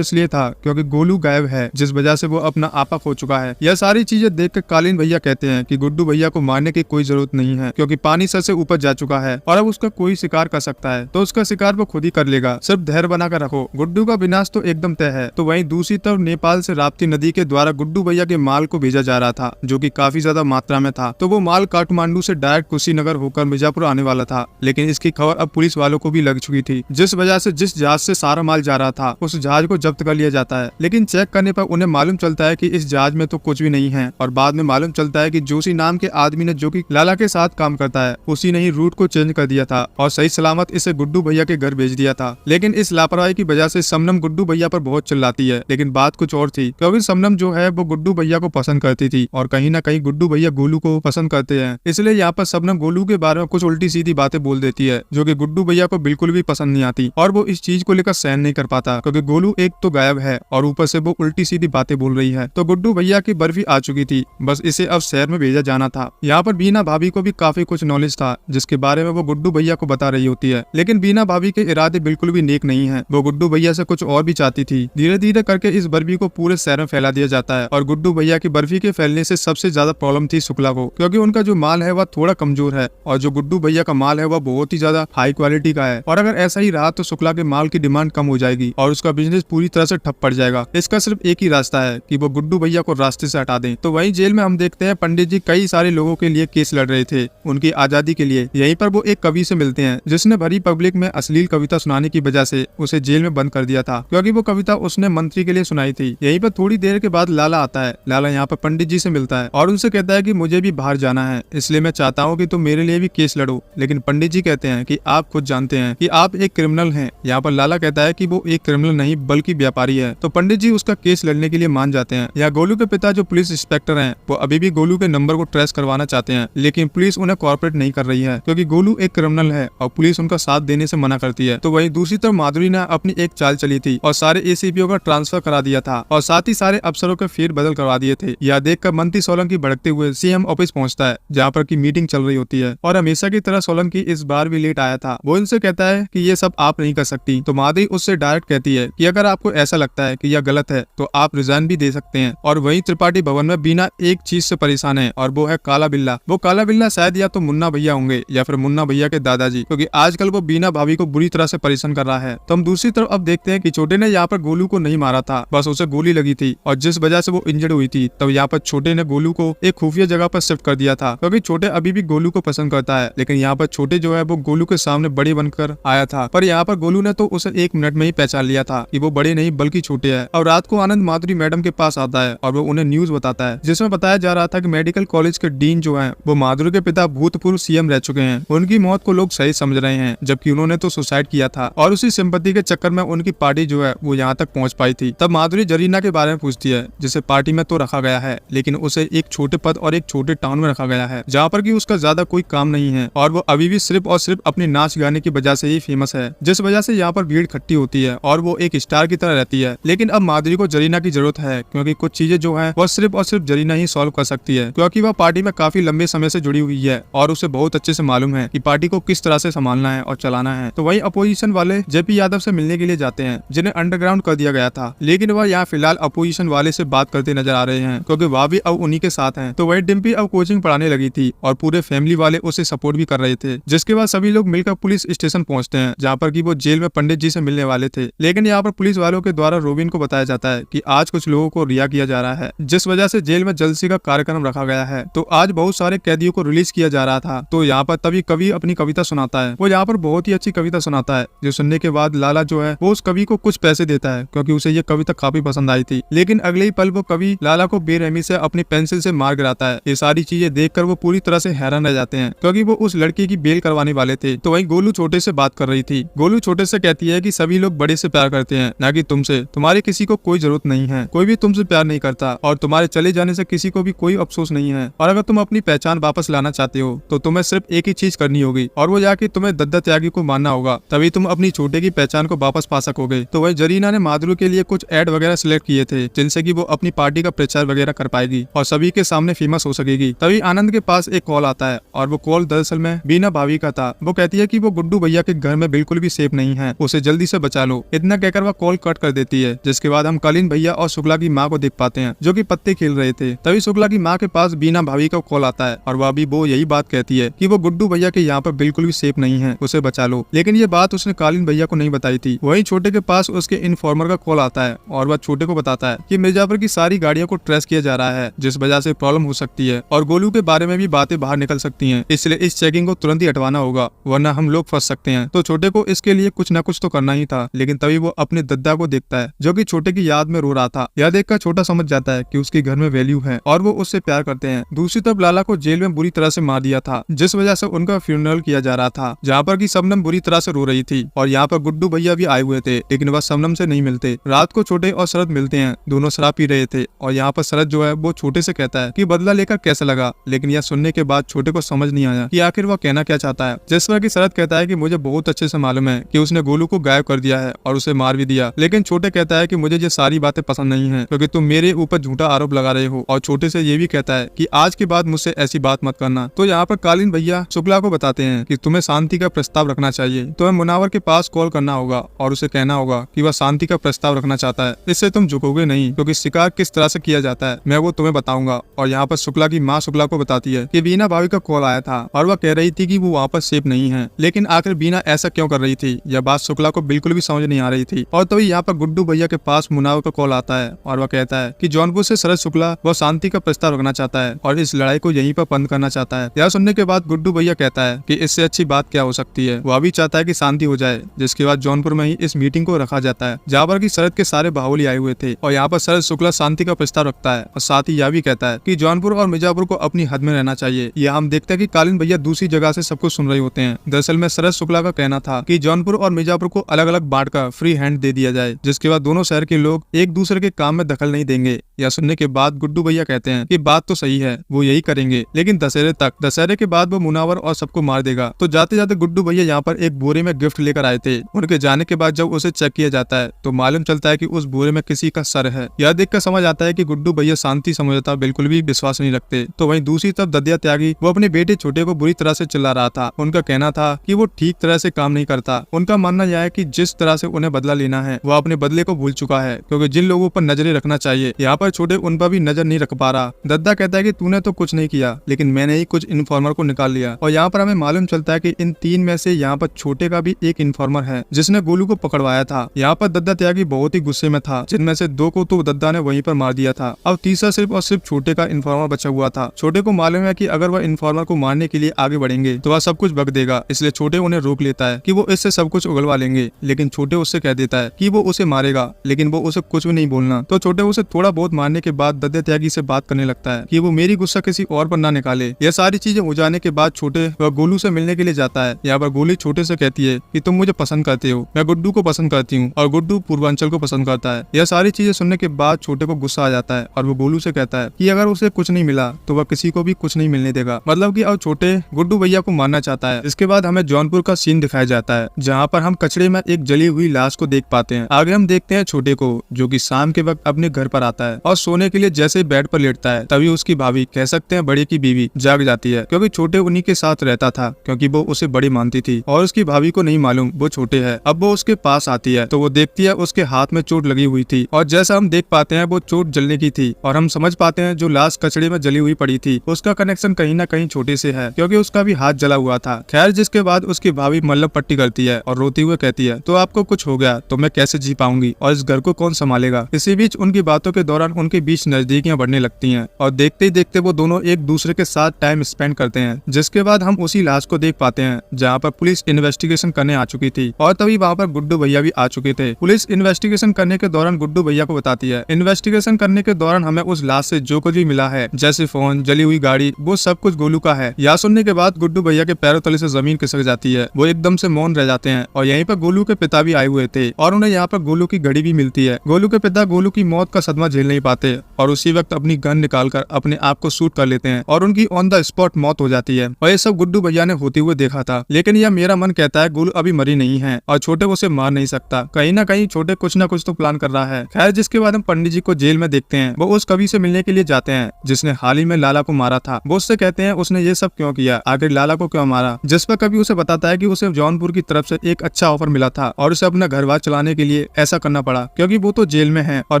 इसलिए था क्योंकि गोलू गायब है, जिस वजह से वो अपना आपा खो चुका है। यह सारी चीजें देखकर कालीन भैया कहते हैं कि गुड्डू भैया को मारने की कोई जरूरत नहीं है, क्योंकि पानी सर से ऊपर जा चुका है और अब उसका कोई शिकार कर सकता है तो उसका शिकार वो खुद ही कर लेगा, सिर्फ धैर्य बनाकर रखो। गुड्डू का विनाश तो एकदम तय है। तो वहीं दूसरी तरफ नेपाल से राप्ती नदी के द्वारा गुड्डू भैया के माल को भेजा जा रहा था, जो कि काफी ज्यादा मात्रा में था। तो वो माल काठमांडू से डायरेक्ट कुशीनगर होकर मिर्जापुर आने वाला था, लेकिन इसकी खबर अब पुलिस वालों को भी लग चुकी थी, जिस वजह से जिस जहाज से सारा माल जा रहा था उस जहाज को जब्त कर लिया जाता है। लेकिन चेक करने पर उन्हें मालूम चलता है कि इस जहाज में तो कुछ भी नहीं है और बाद में मालूम चलता है कि जोशी नाम के आदमी ने, जो कि लाला के साथ काम करता है, उसी ने ही रूट को चेंज कर दिया था और सही सलामत इसे गुड्डू भैया के घर भेज दिया था। लेकिन इस लापरवाही की वजह से शबनम गुड्डू भैया पर बहुत चिल्लाती है, लेकिन बात कुछ और थी, क्योंकि शबनम जो है वो गुड्डू भैया को पसंद करती थी और कहीं ना कहीं गुड्डू भैया गोलू को पसंद करते हैं, इसलिए यहाँ पर शबनम गोलू के बारे में कुछ उल्टी सीधी बातें बोल देती है, जो कि गुड्डू भैया को बिल्कुल भी पसंद नहीं आती और वो इस चीज को लेकर सहन नहीं कर पाता, क्योंकि गोलू एक तो गायब है और ऊपर से वो उल्टी सीधी बातें बोल रही है। तो गुड्डू भैया की बर्फी आ चुकी थी, बस इसे अब शहर में भेजा जाना था। यहाँ पर बीना भाभी को भी काफी कुछ नॉलेज था, जिसके बारे में वो गुड्डू भैया को बता रही होती है, लेकिन बीना भाभी के इरादे बिल्कुल भी नेक नहीं है। वो गुड्डू भैया से कुछ और भी चाहती थी। धीरे धीरे करके इस बर्फी को पूरे शहर में फैला दिया जाता है और गुड्डू भैया की बर्फी के फैलने से सबसे ज्यादा प्रॉब्लम थी शुक्ला को, क्योंकि उनका जो माल है वह थोड़ा कमजोर है और जो गुड्डू भैया का माल है वह बहुत ही ज्यादा हाई क्वालिटी का है, और अगर ऐसा ही रहा तो शुक्ला के माल की डिमांड कम हो जाएगी और उसका बिजनेस पूरी तरह से ठप पड़ जाएगा। इसका सिर्फ एक ही रास्ता है कि वो गुड्डू भैया को रास्ते से हटा दें। तो वहीं जेल में हम देखते हैं पंडित जी कई सारे लोगों के लिए केस लड़ रहे थे, उनकी आजादी के लिए। यहीं पर वो एक कवि से मिलते हैं, जिसने भरी पब्लिक में अश्लील कविता सुनाने की वजह से उसे जेल में बंद कर दिया था, क्योंकि वो कविता उसने मंत्री के लिए सुनाई थी। यहीं पर थोड़ी देर के बाद लाला आता है। लाला यहाँ पर पंडित जी से मिलता है और उनसे कहता है कि मुझे भी बाहर जाना है, इसलिए मैं चाहता हूँ कि तुम मेरे लिए भी केस लड़ो। लेकिन पंडित जी कहते हैं कि आप खुद जानते हैं कि आप एक क्रिमिनल हैं। यहाँ पर लाला कहता है कि वो एक क्रिमिनल नहीं बल्कि व्यापारी है। तो पंडित जी उसका केस लड़ने के लिए मान जाते हैं। यहाँ गोलू के पिता जो पुलिस इंस्पेक्टर हैं, वो अभी भी गोलू के नंबर को ट्रेस करवाना चाहते हैं, लेकिन पुलिस उन्हें कॉर्पोरेट नहीं कर रही है, क्योंकि गोलू एक क्रिमिनल है और पुलिस उनका साथ देने से मना करती है। तो वहीं दूसरी तरफ माधुरी ने अपनी एक चाल चली थी और सारे एसीपीओ का ट्रांसफर करा दिया था और साथ ही सारे अफसरों के फेर बदल करवा दिए थे। यह देखकर मंत्री सोलंकी भड़कते हुए सीएम ऑफिस पहुंचता है, जहाँ पर की मीटिंग चल रही होती है और हमेशा की तरह सोलंकी इस बार भी लेट आया था। वो इनसे कहता है कि ये सब आप नहीं कर सकती। तो माधुरी उससे डायरेक्ट कहती है कि अगर आपको ऐसा लगता है कि यह गलत है तो आप रिजाइन भी दे सकते हैं। और वहीं त्रिपाठी भवन में बीना एक चीज से परेशान है और वो है काला बिल्ला। वो काला बिल्ला शायद या तो मुन्ना भैया होंगे या फिर मुन्ना भैया के दादाजी, क्योंकि आजकल वो बीना भाभी को बुरी तरह से परेशान कर रहा है। तो हम दूसरी तरफ अब देखते हैं कि छोटे ने यहाँ पर गोलू को नहीं मारा था, बस उसे गोली लगी थी और जिस वजह से वो इंजर्ड हुई थी। तब यहाँ पर छोटे ने गोलू को एक खुफिया जगह पर शिफ्ट कर दिया था, क्योंकि छोटे अभी भी गोलू को पसंद करता है। लेकिन यहाँ पर छोटे जो है वो गोलू के सामने बड़े बनकर आया था, पर यहाँ पर गोलू ने तो उसे 1 मिनट में ही पहचान लिया था कि वो बड़े नहीं बल्कि छोटे है। और रात को आनंद माधुरी मैडम के पास आता है और वो उन्हें न्यूज बताता है, जिसमें बताया जा रहा था कि मेडिकल कॉलेज के डीन जो है वो माधुरी के पिता भूतपूर्व सीएम रह चुके हैं। उनकी मौत को लोग सही समझ रहे हैं, जबकि उन्होंने तो सुसाइड किया था और उसी सिंपैथी के चक्कर में उनकी पार्टी जो है वो यहाँ तक पहुँच पाई थी। तब माधुरी जरीना के बारे में पूछती है, जिसे पार्टी में तो रखा गया है, लेकिन उसे एक छोटे पद और एक छोटे टाउन में रखा गया है, जहाँ पर की उसका ज्यादा कोई काम नहीं है और वो अभी भी सिर्फ और सिर्फ अपने नाच गाने की वजह से ही फेमस है, जिस वजह से यहाँ पर भीड़ इकट्ठी होती है और वो एक स्टार की तरह रहती है। लेकिन अब माधुरी को जरीना की जरूरत है, क्योंकि कुछ चीजें जो है वह सिर्फ और सिर्फ जरीना ही सॉल्व कर सकती है, क्योंकि वह पार्टी में काफी लंबे समय से जुड़ी हुई है और उसे बहुत अच्छे से मालूम है कि पार्टी को किस तरह से संभालना है और चलाना है। तो वही अपोजिशन वाले जेपी यादव से मिलने के लिए जाते हैं, जिन्हें अंडरग्राउंड कर दिया गया था, लेकिन वह यहाँ फिलहाल अपोजिशन वाले से बात करते नजर आ रहे हैं, क्योंकि वह भी अब उन्हीं के साथ हैं। तो वही डिम्पी अब कोचिंग पढ़ाने लगी थी और पूरे फैमिली वाले उसे सपोर्ट भी कर रहे थे, जिसके बाद सभी लोग मिलकर पुलिस स्टेशन पहुंचते हैं, जहाँ पर कि वो जेल में पंडित जी से मिलने वाले थे। लेकिन यहाँ पर पुलिस वालों के द्वारा रोबिन को बताया जाता है कि आज कुछ लोगों को रिहा किया जा रहा है, जिस वजह से जेल में जलसी का कार्यक्रम रखा गया है। तो आज बहुत सारे कैदियों को रिलीज किया जा रहा था। तो यहाँ पर तभी कवि अपनी कविता सुनाता है। वो यहाँ पर बहुत ही अच्छी कविता सुनाता है, जो सुनने के बाद लाला जो है वो उस कवि को कुछ पैसे देता है, क्योंकि उसे ये कविता काफी पसंद आई थी। लेकिन अगले ही पल वो कवि लाला को बेरहमी से अपनी पेंसिल पेंसिल से मार गिराता है। ये सारी चीजें देखकर वो पूरी तरह से हैरान रह जाते हैं, क्योंकि वो उस लड़की की बेल करवाने वाले थे। तो वहीं गोलू छोटे से बात कर रही थी। गोलू छोटे से कहती है कि सभी लोग बड़े से प्यार करते हैं, ना कि तुमसे। तुम्हारे किसी को कोई जरूरत नहीं है, कोई भी तुमसे प्यार नहीं करता, और तुम्हारे चले जाने से किसी को भी कोई अफसोस नहीं है। और अगर तुम अपनी पहचान वापस लाना चाहते हो तो तुम्हें सिर्फ एक ही चीज करनी होगी, और वो जाके तुम्हें दद्दा त्यागी को मानना होगा। तभी तुम अपनी छोटे की पहचान को वापस पा सकोगे। तो वही जरीना ने माधुरी के लिए कुछ एड वगैरह सिलेक्ट किए थे, जिनसे कि वो अपनी पार्टी का प्रचार वगैरह कर पाएगी और सभी के सामने फेमस हो सकेगी। तभी आनंद के पास एक कॉल आता है, और वो कॉल दरअसल में बीना भाभी का था। वो कहती है कि वो गुड्डू भैया के घर में बिल्कुल भी सेफ नहीं है, उसे जल्दी से बचा लो। इतना कहकर वह कॉल कट कर देती है, जिसके बाद हम कालीन भैया और शुक्ला की माँ को देख पाते हैं, जो कि पत्ते खेल रहे थे। तभी शुक्ला की माँ के पास बीना भाभी का कॉल आता है, और वह भी वो यही बात कहती है कि वो गुड्डू भैया के यहाँ पर बिल्कुल भी सेफ नहीं है, उसे बचा लो। लेकिन ये बात उसने कालीन भैया को नहीं बताई थी। वहीं छोटे के पास उसके इन्फॉर्मर का कॉल आता है, और वह छोटे को बताता है कि मिर्जापुर की सारी गाड़ियों को ट्रेस किया जा रहा है, जिस वजह से प्रॉब्लम हो सकती है और गोलू के बारे में भी बातें बाहर निकल सकती हैं। इसलिए इस चेकिंग को तुरंत ही हटवाना होगा, वरना हम लोग फंस सकते हैं। तो छोटे को इसके लिए कुछ न कुछ तो करना ही था। लेकिन तभी वो अपने दद्दा को देखता है, जो कि छोटे की याद में रो रहा था। यह देखकर छोटा समझ जाता है कि उसके घर में वैल्यू है और वो उससे प्यार करते हैं। दूसरी तरफ लाला को जेल में बुरी तरह से मार दिया था, जिस वजह से उनका फ्यूनरल किया जा रहा था, जहाँ पर की शबनम बुरी तरह से रो रही थी। और यहाँ पर गुड्डू भैया भी आए हुए थे, लेकिन वह शबनम से नहीं मिलते। रात को छोटे और शरद मिलते हैं, दोनों शराब पी रहे थे। और यहाँ पर शरद जो है वो छोटे से कहता है कि बदला लेकर कैसा लगा। लेकिन यह सुनने के बाद छोटे को समझ नहीं आया कि आखिर वह कहना क्या चाहता है। जिस पर कि शरद कहता है कि मुझे बहुत अच्छे से मालूम है कि उसने गोलू को गायब कर दिया है और उसे मार भी दिया। लेकिन छोटे कहता है कि मुझे ये सारी बातें पसंद नहीं है, क्योंकि तुम मेरे ऊपर झूठा आरोप लगा रहे हो। और छोटे से ये भी कहता है कि आज के बाद मुझसे ऐसी बात मत करना। तो यहाँ पर कालीन भैया शुक्ला को बताते हैं कि तुम्हें शांति का प्रस्ताव रखना चाहिए, तुम्हें मुनावर के पास कॉल करना होगा और उसे कहना होगा कि वह शांति का प्रस्ताव रखना चाहता है। इससे तुम झुकोगे नहीं, क्योंकि शिकार किस तरह से किया जाता है मैं वो तुम्हें बताऊंगा। और यहाँ पर शुक्ला की माँ शुक्ला को बताती है कि बीना भाभी का कॉल आया था और वह कह रही थी कि वो वहाँ पर सेफ नहीं है। लेकिन आखिर बीना ऐसा क्यों कर रही थी, यह बात शुक्ला को बिल्कुल भी समझ नहीं आ रही थी। और तभी यहाँ पर गुड्डू भैया के पास मुनावर का कॉल आता है, और वह कहता है कि जौनपुर से शरद शुक्ला वो शांति का प्रस्ताव रखना चाहता है और इस लड़ाई को यहीं पर बंद करना चाहता है। यह सुनने के बाद गुड्डू भैया कहता है कि इससे अच्छी बात क्या हो सकती है। वह भी चाहता है कि शांति हो जाए, जिसके बाद जौनपुर में ही इस मीटिंग को रखा जाता है, जहाँ पर की शरद के सारे बाहुली आए हुए थे। और यहाँ पर शरद शुक्ला शांति का प्रस्ताव रखता है और साथ ही यह भी कहता है कि जौनपुर और मिर्जापुर को अपनी हद में रहना चाहिए। यह हम देखते हैं कि कालीन भैया दूसरी जगह से सब कुछ सुन रहे होते हैं। दरअसल में शरद शुक्ला का कहना था कि जौनपुर और मिर्जापुर को अलग अलग बांट कर फ्री हैंड दे दिया जाए, जिसके बाद दोनों शहर के लोग एक दूसरे के काम में दखल नहीं देंगे। यह सुनने के बाद गुड्डू भैया कहते हैं कि बात तो सही है, वो यही करेंगे, लेकिन दशहरे तक। दशहरे के बाद वो मुनावर और सबको मार देगा। तो जाते जाते गुड्डू भैया यहाँ पर एक बोरे में गिफ्ट लेकर आए थे। उनके जाने के बाद जब उसे चेक किया जाता है तो मालूम चलता है कि उस बोरे में किसी का सर है। यह देखकर समझ आता है कि गुड्डू भैया शांति समझौता बिल्कुल भी विश्वास नहीं रखते। तो वहीं दूसरी तरफ दद्या त्यागी वो अपने बेटे छोटे को बुरी तरह से चिल्ला रहा था। उनका कहना था कि वो ठीक तरह से काम नहीं करता। उनका मानना यह है कि जिस तरह से उन्हें बदला लेना है वो अपने बदले को भूल चुका है, क्योंकि जिन लोगों पर नजरें रखना चाहिए यहाँ पर छोटे उन पर भी नजर नहीं रख पा रहा। दद्दा कहता है कि तूने तो कुछ नहीं किया, लेकिन मैंने ही कुछ इन्फॉर्मर को निकाल लिया। और यहाँ पर हमें मालूम चलता है कि इन तीन में से यहाँ पर छोटे का भी एक इन्फॉर्मर है, जिसने गोलू को पकड़वाया था। यहाँ पर दद्दा त्यागी बहुत ही गुस्से में था, जिनमें से दो को तो दद्दा ने वहीं पर मार दिया था। अब तीसरा सिर्फ और सिर्फ छोटे का इन्फॉर्मर बचा हुआ था। छोटे को मालूम है कि अगर वह इन्फॉर्मर को मारने के लिए आगे बढ़ेंगे तो वह सब कुछ बक देगा, इसलिए छोटे उन्हें रोक लेता है कि वो इससे सब कुछ उगलवा लेंगे। लेकिन छोटे उससे कह देता है कि वो उसे मारेगा, लेकिन वो उसे कुछ भी नहीं बोलना। तो छोटे उसे थोड़ा बहुत मारने के बाद दद्दा त्यागी से बात करने लगता है कि वो मेरी गुस्सा किसी और पर ना निकाले। यह सारी चीजें हो जाने के बाद छोटे वह गोलू से मिलने के लिए जाता है। यहाँ पर गोली छोटे से कहती है कि तुम मुझे पसंद करते हो, मैं गुड्डू को पसंद करती हूँ और गुड्डू पूर्वांचल को पसंद करता है। यह सारी चीजें सुनने के बाद छोटे को गुस्सा आ जाता है और वो गोलू से कहता है कि अगर उसे कुछ नहीं मिला तो वह किसी को भी कुछ नहीं मिलने देगा। मतलब कि अब छोटे गुड्डू भैया को मारना चाहता है। इसके बाद हमें जौनपुर का सीन दिखाया जाता है, जहाँ पर हम कचड़े में एक जली हुई लाश को देख पाते हैं। आगे हम देखते हैं छोटे को, जो कि शाम के वक्त अपने घर पर आता है और सोने के लिए जैसे बेड पर लेटता है तभी उसकी भाभी, कह सकते हैं बड़े की बीवी, जाग जाती है, क्योंकि छोटे उन्हीं के साथ रहता था, क्योंकि वो उसे बड़ी मानती थी और उसकी भाभी को नहीं मालूम वो छोटे है। अब वो उसके पास आती है तो वो देखती है उसके हाथ में चोट लगी हुई थी और जैसा हम देख पाते हैं वो चोट जलने की थी। और हम समझ पाते हैं जो लाश कचड़े में जली हुई पड़ी थी उसका कनेक्शन कहीं ना कहीं छोटे से है, क्योंकि उसका भी हाथ जला हुआ था। खैर, जिसके बाद उसकी भाभी मल्लब पट्टी करती है और रोती हुए कहती है तो आपको कुछ हो गया तो मैं कैसे जी पाऊंगी और इस घर को कौन संभालेगा। इसी बीच उनकी बातों के दौरान उनके बीच नजदीकियां बढ़ने लगती हैं और देखते ही देखते वो दोनों एक दूसरे के साथ टाइम स्पेंड करते हैं। जिसके बाद हम उसी लाश को देख पाते हैं जहाँ पर पुलिस इन्वेस्टिगेशन करने आ चुकी थी और तभी वहाँ पर गुड्डू भैया भी आ चुके थे। पुलिस इन्वेस्टिगेशन करने के दौरान गुड्डू भैया को बताती है। इन्वेस्टिगेशन करने के दौरान हमें उस लाश से जो कुछ कुछ भी मिला है, जैसे फोन, जली हुई गाड़ी, वो सब कुछ गोलू का है। यह सुनने के बाद गुड्डू भैया के पैरों तले से जमीन खिसक जाती है। वो एकदम से मौन रह जाते हैं और यहीं पर गोलू के पिता भी आए हुए थे और उन्हें यहाँ पर गोलू की घड़ी भी मिलती है। गोलू के पिता गोलू की मौत का सदमा झेल नहीं पाते और उसी वक्त अपनी गन निकालकर अपने आप को शूट कर लेते हैं और उनकी ऑन द स्पॉट मौत हो जाती है। और ये सब गुड्डू भैया ने होते हुए देखा था, लेकिन यह मेरा मन कहता है गोलू अभी मरी नहीं है और छोटे उसे मार नहीं सकता। कहीं ना कहीं छोटे कुछ ना कुछ तो प्लान कर रहा है। खैर, जिसके बाद हम पंडित जी को जेल में देखते हैं। वो उस कवि से मिलने के लिए जाते हैं जिसने हाल ही में लाला को मारा था। वो उससे कहते हैं उसने ये सब क्यों किया, आखिर लाला को क्यों मारा। जिस पर कवि उसे बताता है कि उसे जौनपुर की तरफ से एक अच्छा ऑफर मिला था और उसे अपना घर बार चलाने के लिए ऐसा करना पड़ा, क्योंकि वो तो जेल में है और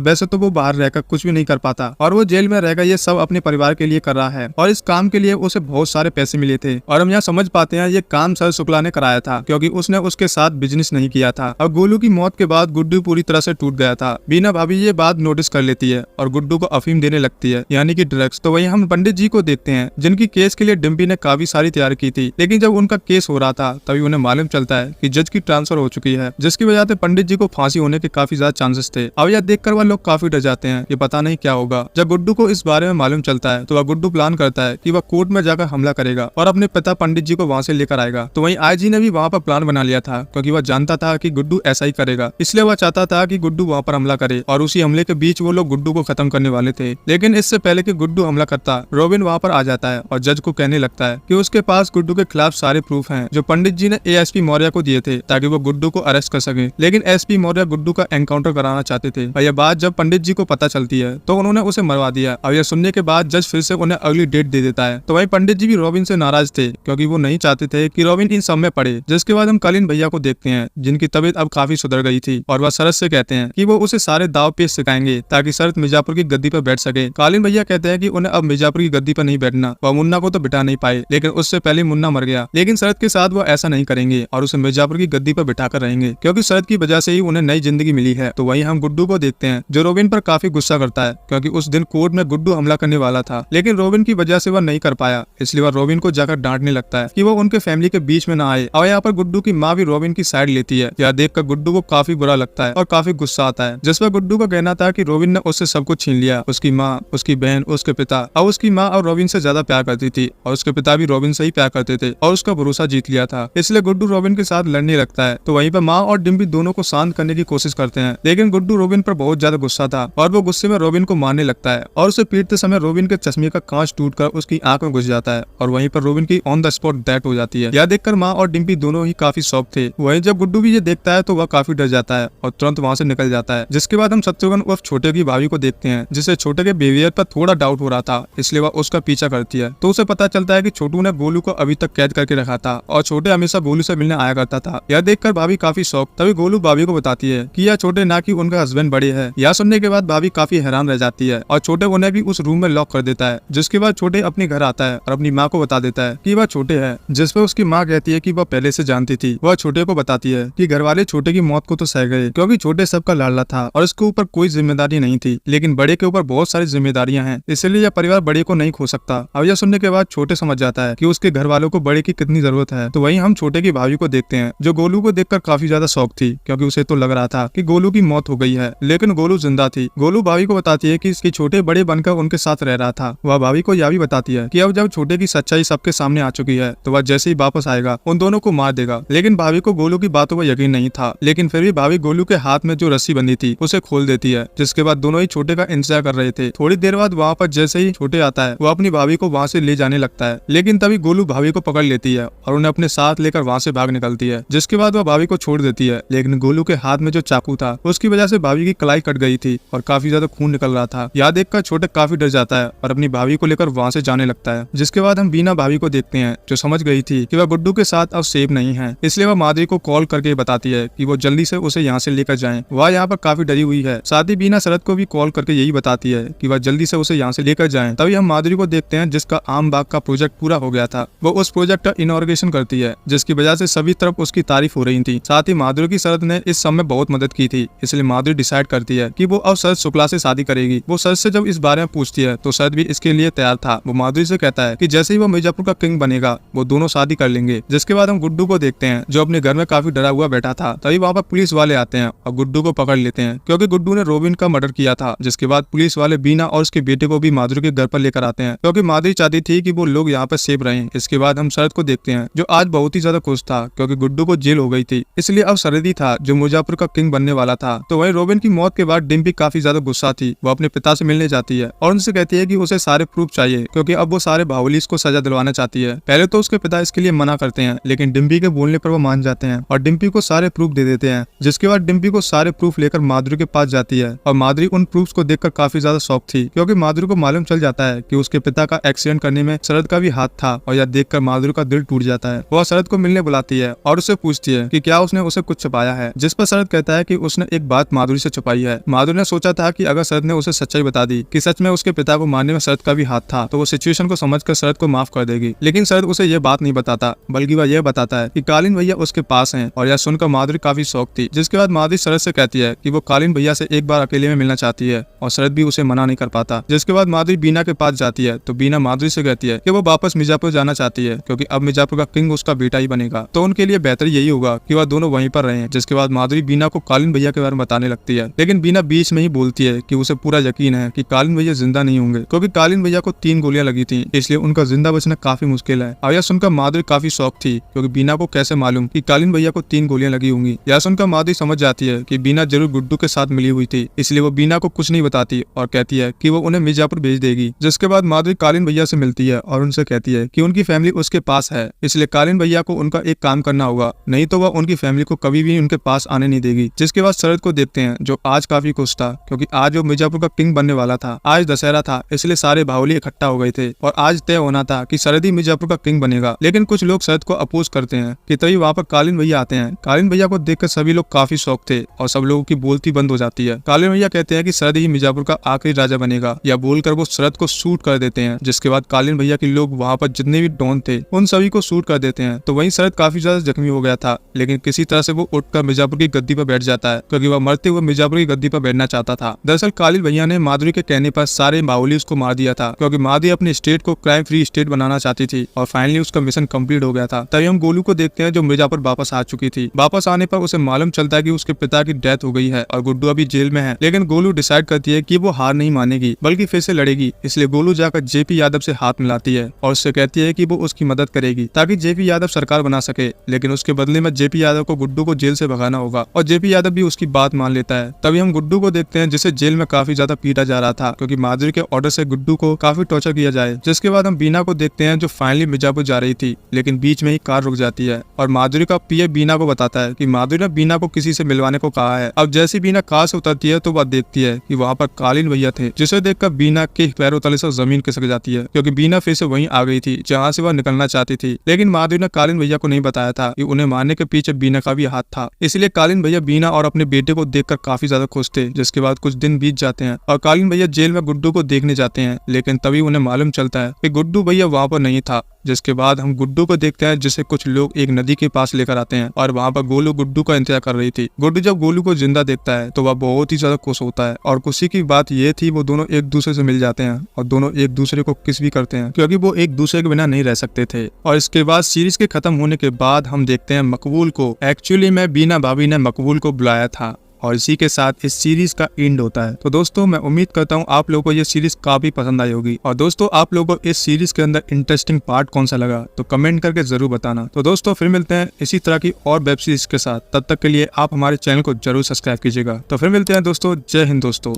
वैसे तो वो बाहर रहकर कुछ भी नहीं कर पाता और वो जेल में रहकर ये सब अपने परिवार के लिए कर रहा है और इस काम के लिए उसे बहुत सारे पैसे मिले थे। और हम यहाँ समझ पाते हैं ये काम शरद शुक्ला ने कराया था, क्योंकि उसने उसके साथ बिजनेस नहीं किया था। और गोलू की मौत के बाद गुड्डू पूरी तरह से टूट गया था। बीना भाभी ये बात नोटिस कर लेती है और गुड्डू को अफीम देने लगती है, यानी कि ड्रग्स। तो वहीं हम पंडित जी को देखते हैं जिनकी केस के लिए डिम्पी ने काफी सारी तैयारी की थी, लेकिन जब उनका केस हो रहा था तभी उन्हें मालूम चलता है कि जज की ट्रांसफर हो चुकी है, जिसकी वजह से पंडित जी को फांसी होने के काफी ज्यादा चांसेस थे। अब यह देखकर वह लोग काफी डर जाते हैं कि पता नहीं क्या होगा। जब गुड्डू को इस बारे में मालूम चलता है तो वह गुड्डू प्लान करता है कि वह कोर्ट में जाकर हमला करेगा और अपने पिता पंडित जी को वहाँ से लेकर आएगा। तो वहीं आईजी ने भी वहाँ पर प्लान बना लिया था, क्योंकि वह जानता था कि गुड्डू ऐसा ही करेगा, इसलिए वह चाहता था कि गुड्डू वहाँ पर हमला करे और उसी हमले के बीच वो लोग गुड्डू को खत्म करने वाले थे। लेकिन इससे पहले कि गुड्डू हमला करता, रॉबिन वहाँ पर आ जाता है और जज को कहने लगता है कि उसके पास गुड्डू के खिलाफ सारे प्रूफ हैं जो पंडित जी ने एएसपी मौर्य को दिए थे ताकि वो गुड्डू को अरेस्ट कर सके। लेकिन एसपी मौर्य गुड्डू का एनकाउंटर कराना चाहते थे और यह बात जब पंडित जी को पता चलती है तो उन्होंने उसे मरवा दिया। और यह सुनने के बाद जज फिर से उन्हें अगली डेट दे देता है। तो वही पंडित जी भी रॉबिन से नाराज थे, क्योंकि वो नहीं चाहते थे कि रॉबिन इन सब में पड़े। जिसके बाद हम कालीन भैया को देखते हैं जिनकी तबीयत अब काफी सुधर गई थी और वह शरद से कहते हैं कि वो उसे सारे दाव पेश सिखाएंगे ताकि शरद मिर्जापुर की गद्दी पर बैठ सके। कालीन भैया कहते हैं कि उन्हें अब मिर्जापुर की गद्दी पर नहीं बैठना, वह मुन्ना को तो बिठा नहीं पाए, लेकिन उससे पहले मुन्ना मर गया। लेकिन शरद के साथ वो ऐसा नहीं करेंगे और उसे मिर्जापुर की गद्दी पर बिठाकर रहेंगे, क्योंकि शरद की वजह से ही उन्हें नई जिंदगी मिली है। तो वहीं हम गुड्डू को देखते हैं जो रॉबिन पर काफी गुस्सा करता है, क्योंकि उस दिन कोर्ट में गुड्डू हमला करने वाला था, लेकिन रॉबिन की वजह से वह नहीं कर पाया, इसलिए वह रॉबिन को जाकर डांटने लगता है कि वो उनके फैमिली के बीच में ना आए। और यहाँ पर गुड्डू की माँ भी रॉबिन की साइड लेती है। यह देखकर गुड्डू को काफी बुरा लगता है और काफी गुस्सा आता है, जिस पर गुड्डू का कहना था कि रॉबिन ने उससे सब कुछ छीन लिया, उसकी माँ, उसकी बहन, उसके पिता। और उसकी माँ और रॉबिन से ज्यादा प्यार करती थी और उसके पिता भी रॉबिन से ही प्यार करते थे और उसका भरोसा जीत लिया था, इसलिए गुड्डू रॉबिन के साथ लड़ने लगता है। तो वहीं पर माँ और डिम्पी दोनों को शांत करने की कोशिश करते हैं, लेकिन गुड्डू रॉबिन पर बहुत ज्यादा गुस्सा था और वो गुस्से में रॉबिन को मारने लगता है और उसे पीटते समय रॉबिन के चश्मे का कांच टूटकर उसकी आंख में घुस जाता है और वहीं पर रॉबिन की ऑन द स्पॉट डेथ हो जाती है। यह देखकर माँ और डिम्पी दोनों ही काफी शॉक थे। वहीं जब गुड्डू भी ये देखता है तो वह काफी डर जाता है और तुरंत वहाँ से निकल जाता है। जिसके बाद हम शत्रुघ्न उर्फ छोटे की भाभी को देखते हैं, जिसे छोटे के बिहेवियर पर थोड़ा डाउट हो रहा था, इसलिए वह उसका पीछा करती है। तो उसे पता चलता है कि छोटू ने गोलू को अभी तक कैद करके रखा था और छोटे हमेशा गोलू से मिलने आया करता था। यह देखकर भाभी काफी शौक। तभी गोलू भाभी को बताती है कि यह छोटे ना कि उनका हस्बैंड बड़े है। यह सुनने के बाद भाभी काफी हैरान रह जाती है और छोटे उन्हें भी उस रूम में लॉक कर देता है। जिसके बाद छोटे अपने घर आता है और अपनी माँ को बता देता है कि वह छोटे है, जिस पर उसकी माँ कहती है कि वह पहले से जानती थी। वह छोटे को बताती है कि घर वाले छोटे की मौत को तो सह गए, क्योंकि छोटे सबका लाडला था और उसके ऊपर कोई जिम्मेदारी नहीं थी, लेकिन बड़े के ऊपर बहुत सारी जिम्मेदारियां हैं, इसलिए यह परिवार बड़े को नहीं खो सकता। अब यह सुनने के बाद छोटे समझ जाता है कि उसके घर वालों को बड़े की कितनी जरूरत है। तो वहीं हम छोटे की भाभी को देखते हैं जो गोलू को देखकर काफी ज्यादा शौक थी, क्योंकि उसे तो लग रहा था कि गोलू की मौत हो गई है, लेकिन गोलू जिंदा थी। गोलू भाभी को बताती है कि इसके छोटे बड़े बनकर उनके साथ रह रहा था। वह भाभी को यह भी बताती है कि अब जब छोटे की सच्चाई सबके सामने आ चुकी है तो वह जैसे ही वापस आएगा उन दोनों को मार देगा। लेकिन भाभी को गोलू की बातों पर यकीन नहीं था, लेकिन फिर भी भाभी गोलू के हाथ में जो रस्सी बंधी थी उसे खोल देती है। जिसके बाद दोनों ही छोटे का इंतजार कर रहे थे। थोड़ी देर बाद वहाँ पर जैसे ही छोटे आता है वो अपनी भाभी को वहाँ से ले जाने लगता है, लेकिन तभी गोलू भाभी को पकड़ लेती है और उन्हें अपने साथ लेकर वहाँ से भाग निकलती है। जिसके बाद वह भाभी को छोड़ देती है, लेकिन गोलू के हाथ में जो चाकू था उसकी वजह से भाभी की कलाई कट गई थी और काफी ज्यादा खून निकल रहा था। यह देखकर छोटे काफी डर जाता है और अपनी भाभी को लेकर वहाँ से जाने लगता है। जिसके बाद हम बीना भाभी को देखते हैं जो समझ गई थी कि वह गुड्डू के साथ अब सेफ नहीं है, इसलिए वह माधुरी को कॉल करके बताती है कि वो जल्दी से उसे यहाँ से लेकर जाएं। वह यहाँ पर काफी डरी हुई है। साथ ही बीना शरद को भी कॉल करके यही बताती है कि वह जल्दी से उसे यहाँ से लेकर जाएं। तभी हम माधुरी को देखते हैं जिसका आम बाग का प्रोजेक्ट पूरा हो गया था। वो उस प्रोजेक्ट का इनॉर्गेशन करती है, जिसकी वजह से सभी तरफ उसकी तारीफ हो रही थी। साथ ही माधुरी की शरद ने इस सब में बहुत मदद की थी, इसलिए माधुरी डिसाइड करती है कि वो अब शरद शुक्ला से शादी करेगी। वो शरद से जब इस बारे में पूछती है तो शरद भी इसके लिए तैयार था। वो माधुरी से कहता है कि जैसे ही वो मिर्जापुर का किंग बनेगा वो दोनों शादी कर लेंगे। जिसके बाद हम गुड्डू को देखते हैं जो अपने घर में काफी डरा हुआ बैठा था। तभी वहाँ पर पुलिस वाले आते हैं और गुड्डू को पकड़ लेते हैं, क्योंकि गुड्डू ने रॉबिन का मर्डर किया था। जिसके बाद पुलिस वाले बीना और उसके उसके बेटे को भी माधुरी के घर पर लेकर आते हैं, क्योंकि माधुरी चाहती थी कि वो लोग यहाँ पर सेफ रहें। इसके बाद हम शरद को देखते हैं, जो आज बहुत ही ज्यादा खुश था क्योंकि गुड्डू को जेल हो गई थी, इसलिए अब शरद ही था जो मिर्जापुर का किंग बनने वाला था। तो वहीं रोबिन की मौत के बाद डिम्पी काफी ज्यादा गुस्सा थी। वो अपने पिता से मिलने जाती है और उनसे कहती है कि उसे सारे प्रूफ चाहिए, क्योंकि अब वो सारे बाहुबली को सजा दिलवाना चाहती है। पहले तो उसके पिता इसके लिए मना करते हैं, लेकिन डिम्पी के बोलने पर वो मान जाते हैं और डिम्पी को सारे प्रूफ दे देते हैं। जिसके बाद डिम्पी को सारे प्रूफ लेकर माधुरी के पास जाती है और माधुरी उन प्रूफ्स को देखकर काफी ज्यादा शॉक थी, क्योंकि माधुरी को मालूम चल जाता है कि उसके पिता का एक्सीडेंट करने में शरद का भी हाथ था। और यह देखकर माधुरी का दिल टूट जाता है। वह शरद को मिलने बुलाती है और उससे पूछती है कि क्या उसने उसे कुछ छुपाया है, जिस पर शरद कहता है कि उसने एक बात माधुरी से छुपाई है। माधुरी ने सोचा था कि अगर शरद ने उसे सच्चाई बता दी कि सच में उसके पिता को मारने में शरद का भी हाथ था, तो वो सिचुएशन को समझकर शरद को माफ कर देगी। लेकिन शरद उसे यह बात नहीं बताता, बल्कि वह यह बताता है कि कालीन भैया उसके पास हैं। और यह सुनकर माधुरी काफी शौक थी। जिसके बाद माधुरी शरद से कहती है कि वो कालीन भैया से एक बार अकेले में मिलना चाहती है और शरद भी उसे मना नहीं कर पाता। जिसके बाद माधुरी बीना के पास जाती है, तो बीना माधुरी से कहती है कि वो वापस मिर्जापुर जाना चाहती है, क्योंकि अब मिर्जापुर का किंग उसका बेटा ही बनेगा, तो उनके लिए बेहतर यही होगा कि वह दोनों वहीं पर रहें। जिसके बाद माधुरी बीना को कालीन भैया के बारे में बताने लगती है, लेकिन बीना बीच में ही बोलती है कि उसे पूरा यकीन है कि कालीन भैया जिंदा नहीं होंगे, क्योंकि कालीन भैया को 3 गोलियां लगी थी, इसलिए उनका जिंदा बचना काफी मुश्किल है। और यह सुनकर माधुरी काफी शौक थी, क्योंकि बीना को कैसे मालूम कि कालीन भैया को 3 गोलियां लगी होंगी। यह सुनकर माधुरी समझ जाती है कि बीना जरूर गुड्डू के साथ मिली हुई थी, इसलिए वो बीना को कुछ नहीं बताती और कहती है कि वो उन्हें मिर्जापुर भेज देगी। जिसके बाद माधुरी कालीन भैया से मिलती है और उनसे कहती है कि उनकी फैमिली उसके पास है, इसलिए कालीन भैया को उनका एक काम करना होगा, नहीं तो वह उनकी फैमिली को कभी भी उनके पास आने नहीं देगी। जिसके बाद शरद को देखते हैं, जो आज काफी खुश था, क्योंकि आज वो मिर्जापुर का किंग बनने वाला था। आज दशहरा था, इसलिए सारे बाहुबली इकट्ठा हो गए थे और आज तय होना था कि शरद ही मिर्जापुर का किंग बनेगा। लेकिन कुछ लोग शरद को अपोज करते हैं कि तभी वहाँ पर कालीन भैया आते हैं। कालीन भैया को देखकर सभी लोग काफी शौक थे और सब लोगों की बोलती बंद हो जाती है। कालीन भैया कहते हैं कि शरद ही मिर्जापुर का आखिरी राजा बनेगा, या बोलकर वो शरद को शूट कर देते हैं। जिसके बाद कालीन भैया के लोग वहाँ पर जितने भी डॉन थे उन सभी को शूट कर देते हैं। तो वहीं शरद काफी ज्यादा जख्मी हो गया था, लेकिन किसी तरह से वो उठकर मिर्जापुर की गद्दी पर बैठ जाता है, क्योंकि वह मरते हुए मिर्जापुर की गद्दी पर बैठना चाहता था। दरअसल कालीन भैया ने माधुरी के कहने पर सारे बाहुबली को मार दिया था, क्योंकि माधुरी अपने स्टेट को क्राइम फ्री स्टेट बनाना चाहती थी और फाइनली उसका मिशन कंप्लीट हो गया था। तभी हम गोलू को देखते हैं, जो मिर्जापुर वापस आ चुकी थी। वापस आने पर उसे मालूम चलता है कि उसके पिता की डेथ हो गई है और गुड्डू अभी जेल में है। लेकिन गोलू डिसाइड करती है कि वो हार नहीं मानेगी, बल्कि फिर से लड़ेगी। इसलिए गोलू जाकर जेपी यादव से हाथ मिलाती है और उससे कहती है कि वो उसकी मदद करेगी ताकि जेपी यादव सरकार बना सके। लेकिन उसके बदले में जेपी यादव को गुड्डू को जेल से भगाना होगा और जेपी यादव भी उसकी बात मान लेता है। तभी हम गुड्डू को देखते हैं, जिसे जेल में काफी ज्यादा पीटा जा रहा था, क्योंकि माधुरी के ऑर्डर से गुड्डू को काफी टॉर्चर किया जाए। जिसके बाद हम बीना को देखते हैं, जो फाइनली मिर्जापुर जा रही थी, लेकिन बीच में ही कार रुक जाती है और माधुरी का पीए बीना को बताता है कि माधुरी ने बीना को किसी से मिलवाने को कहा है। अब जैसे बीना कार से उतरती है तो वह देखती है कि वहाँ पर कालीन भैया थे, जिसे देखकर बीना के पैरों तले से जमीन खिसक जाती है, क्योंकि बीना फिर से वहीं आ गई थी जहाँ से वह निकलना चाहती थी। लेकिन माधुरी ने कालीन भैया को नहीं बताया था कि उन्हें मारने के पीछे बीना का भी हाथ था। इसलिए कालीन भैया बीना और अपने बेटे को देखकर काफी ज्यादा खुश थे। जिसके बाद कुछ दिन बीत जाते हैं और कालीन भैया जेल में गुड्डू को देखने जाते हैं, लेकिन तभी उन्हें मालूम चलता है कि गुड्डू भैया वहाँ पर नहीं था। जिसके बाद हम गुड्डू को देखते हैं, जिसे कुछ लोग एक नदी के पास लेकर आते हैं और वहाँ पर गोलू गुड्डू का इंतजार कर रही थी। गुड्डू जब गोलू को जिंदा देखता है तो वह बहुत ही ज्यादा खुश होता है और खुशी की बात ये थी, वो दोनों एक दूसरे से मिल जाते हैं और दोनों एक दूसरे को किस भी करते हैं, क्योंकि वो एक दूसरे के बिना नहीं रह सकते थे। और इसके बाद सीरीज के खत्म होने के बाद हम देखते हैं मकबूल को। एक्चुअली में बीना भाभी ने मकबूल को बुलाया था और इसी के साथ इस सीरीज का एंड होता है। तो दोस्तों मैं उम्मीद करता हूँ आप लोगों को ये सीरीज काफी पसंद आई होगी। और दोस्तों आप लोगों को इस सीरीज के अंदर इंटरेस्टिंग पार्ट कौन सा लगा तो कमेंट करके जरूर बताना। तो दोस्तों फिर मिलते हैं इसी तरह की और वेब सीरीज के साथ। तब तक के लिए आप हमारे चैनल को जरूर सब्सक्राइब कीजिएगा। तो फिर मिलते हैं दोस्तों। जय हिंद दोस्तों।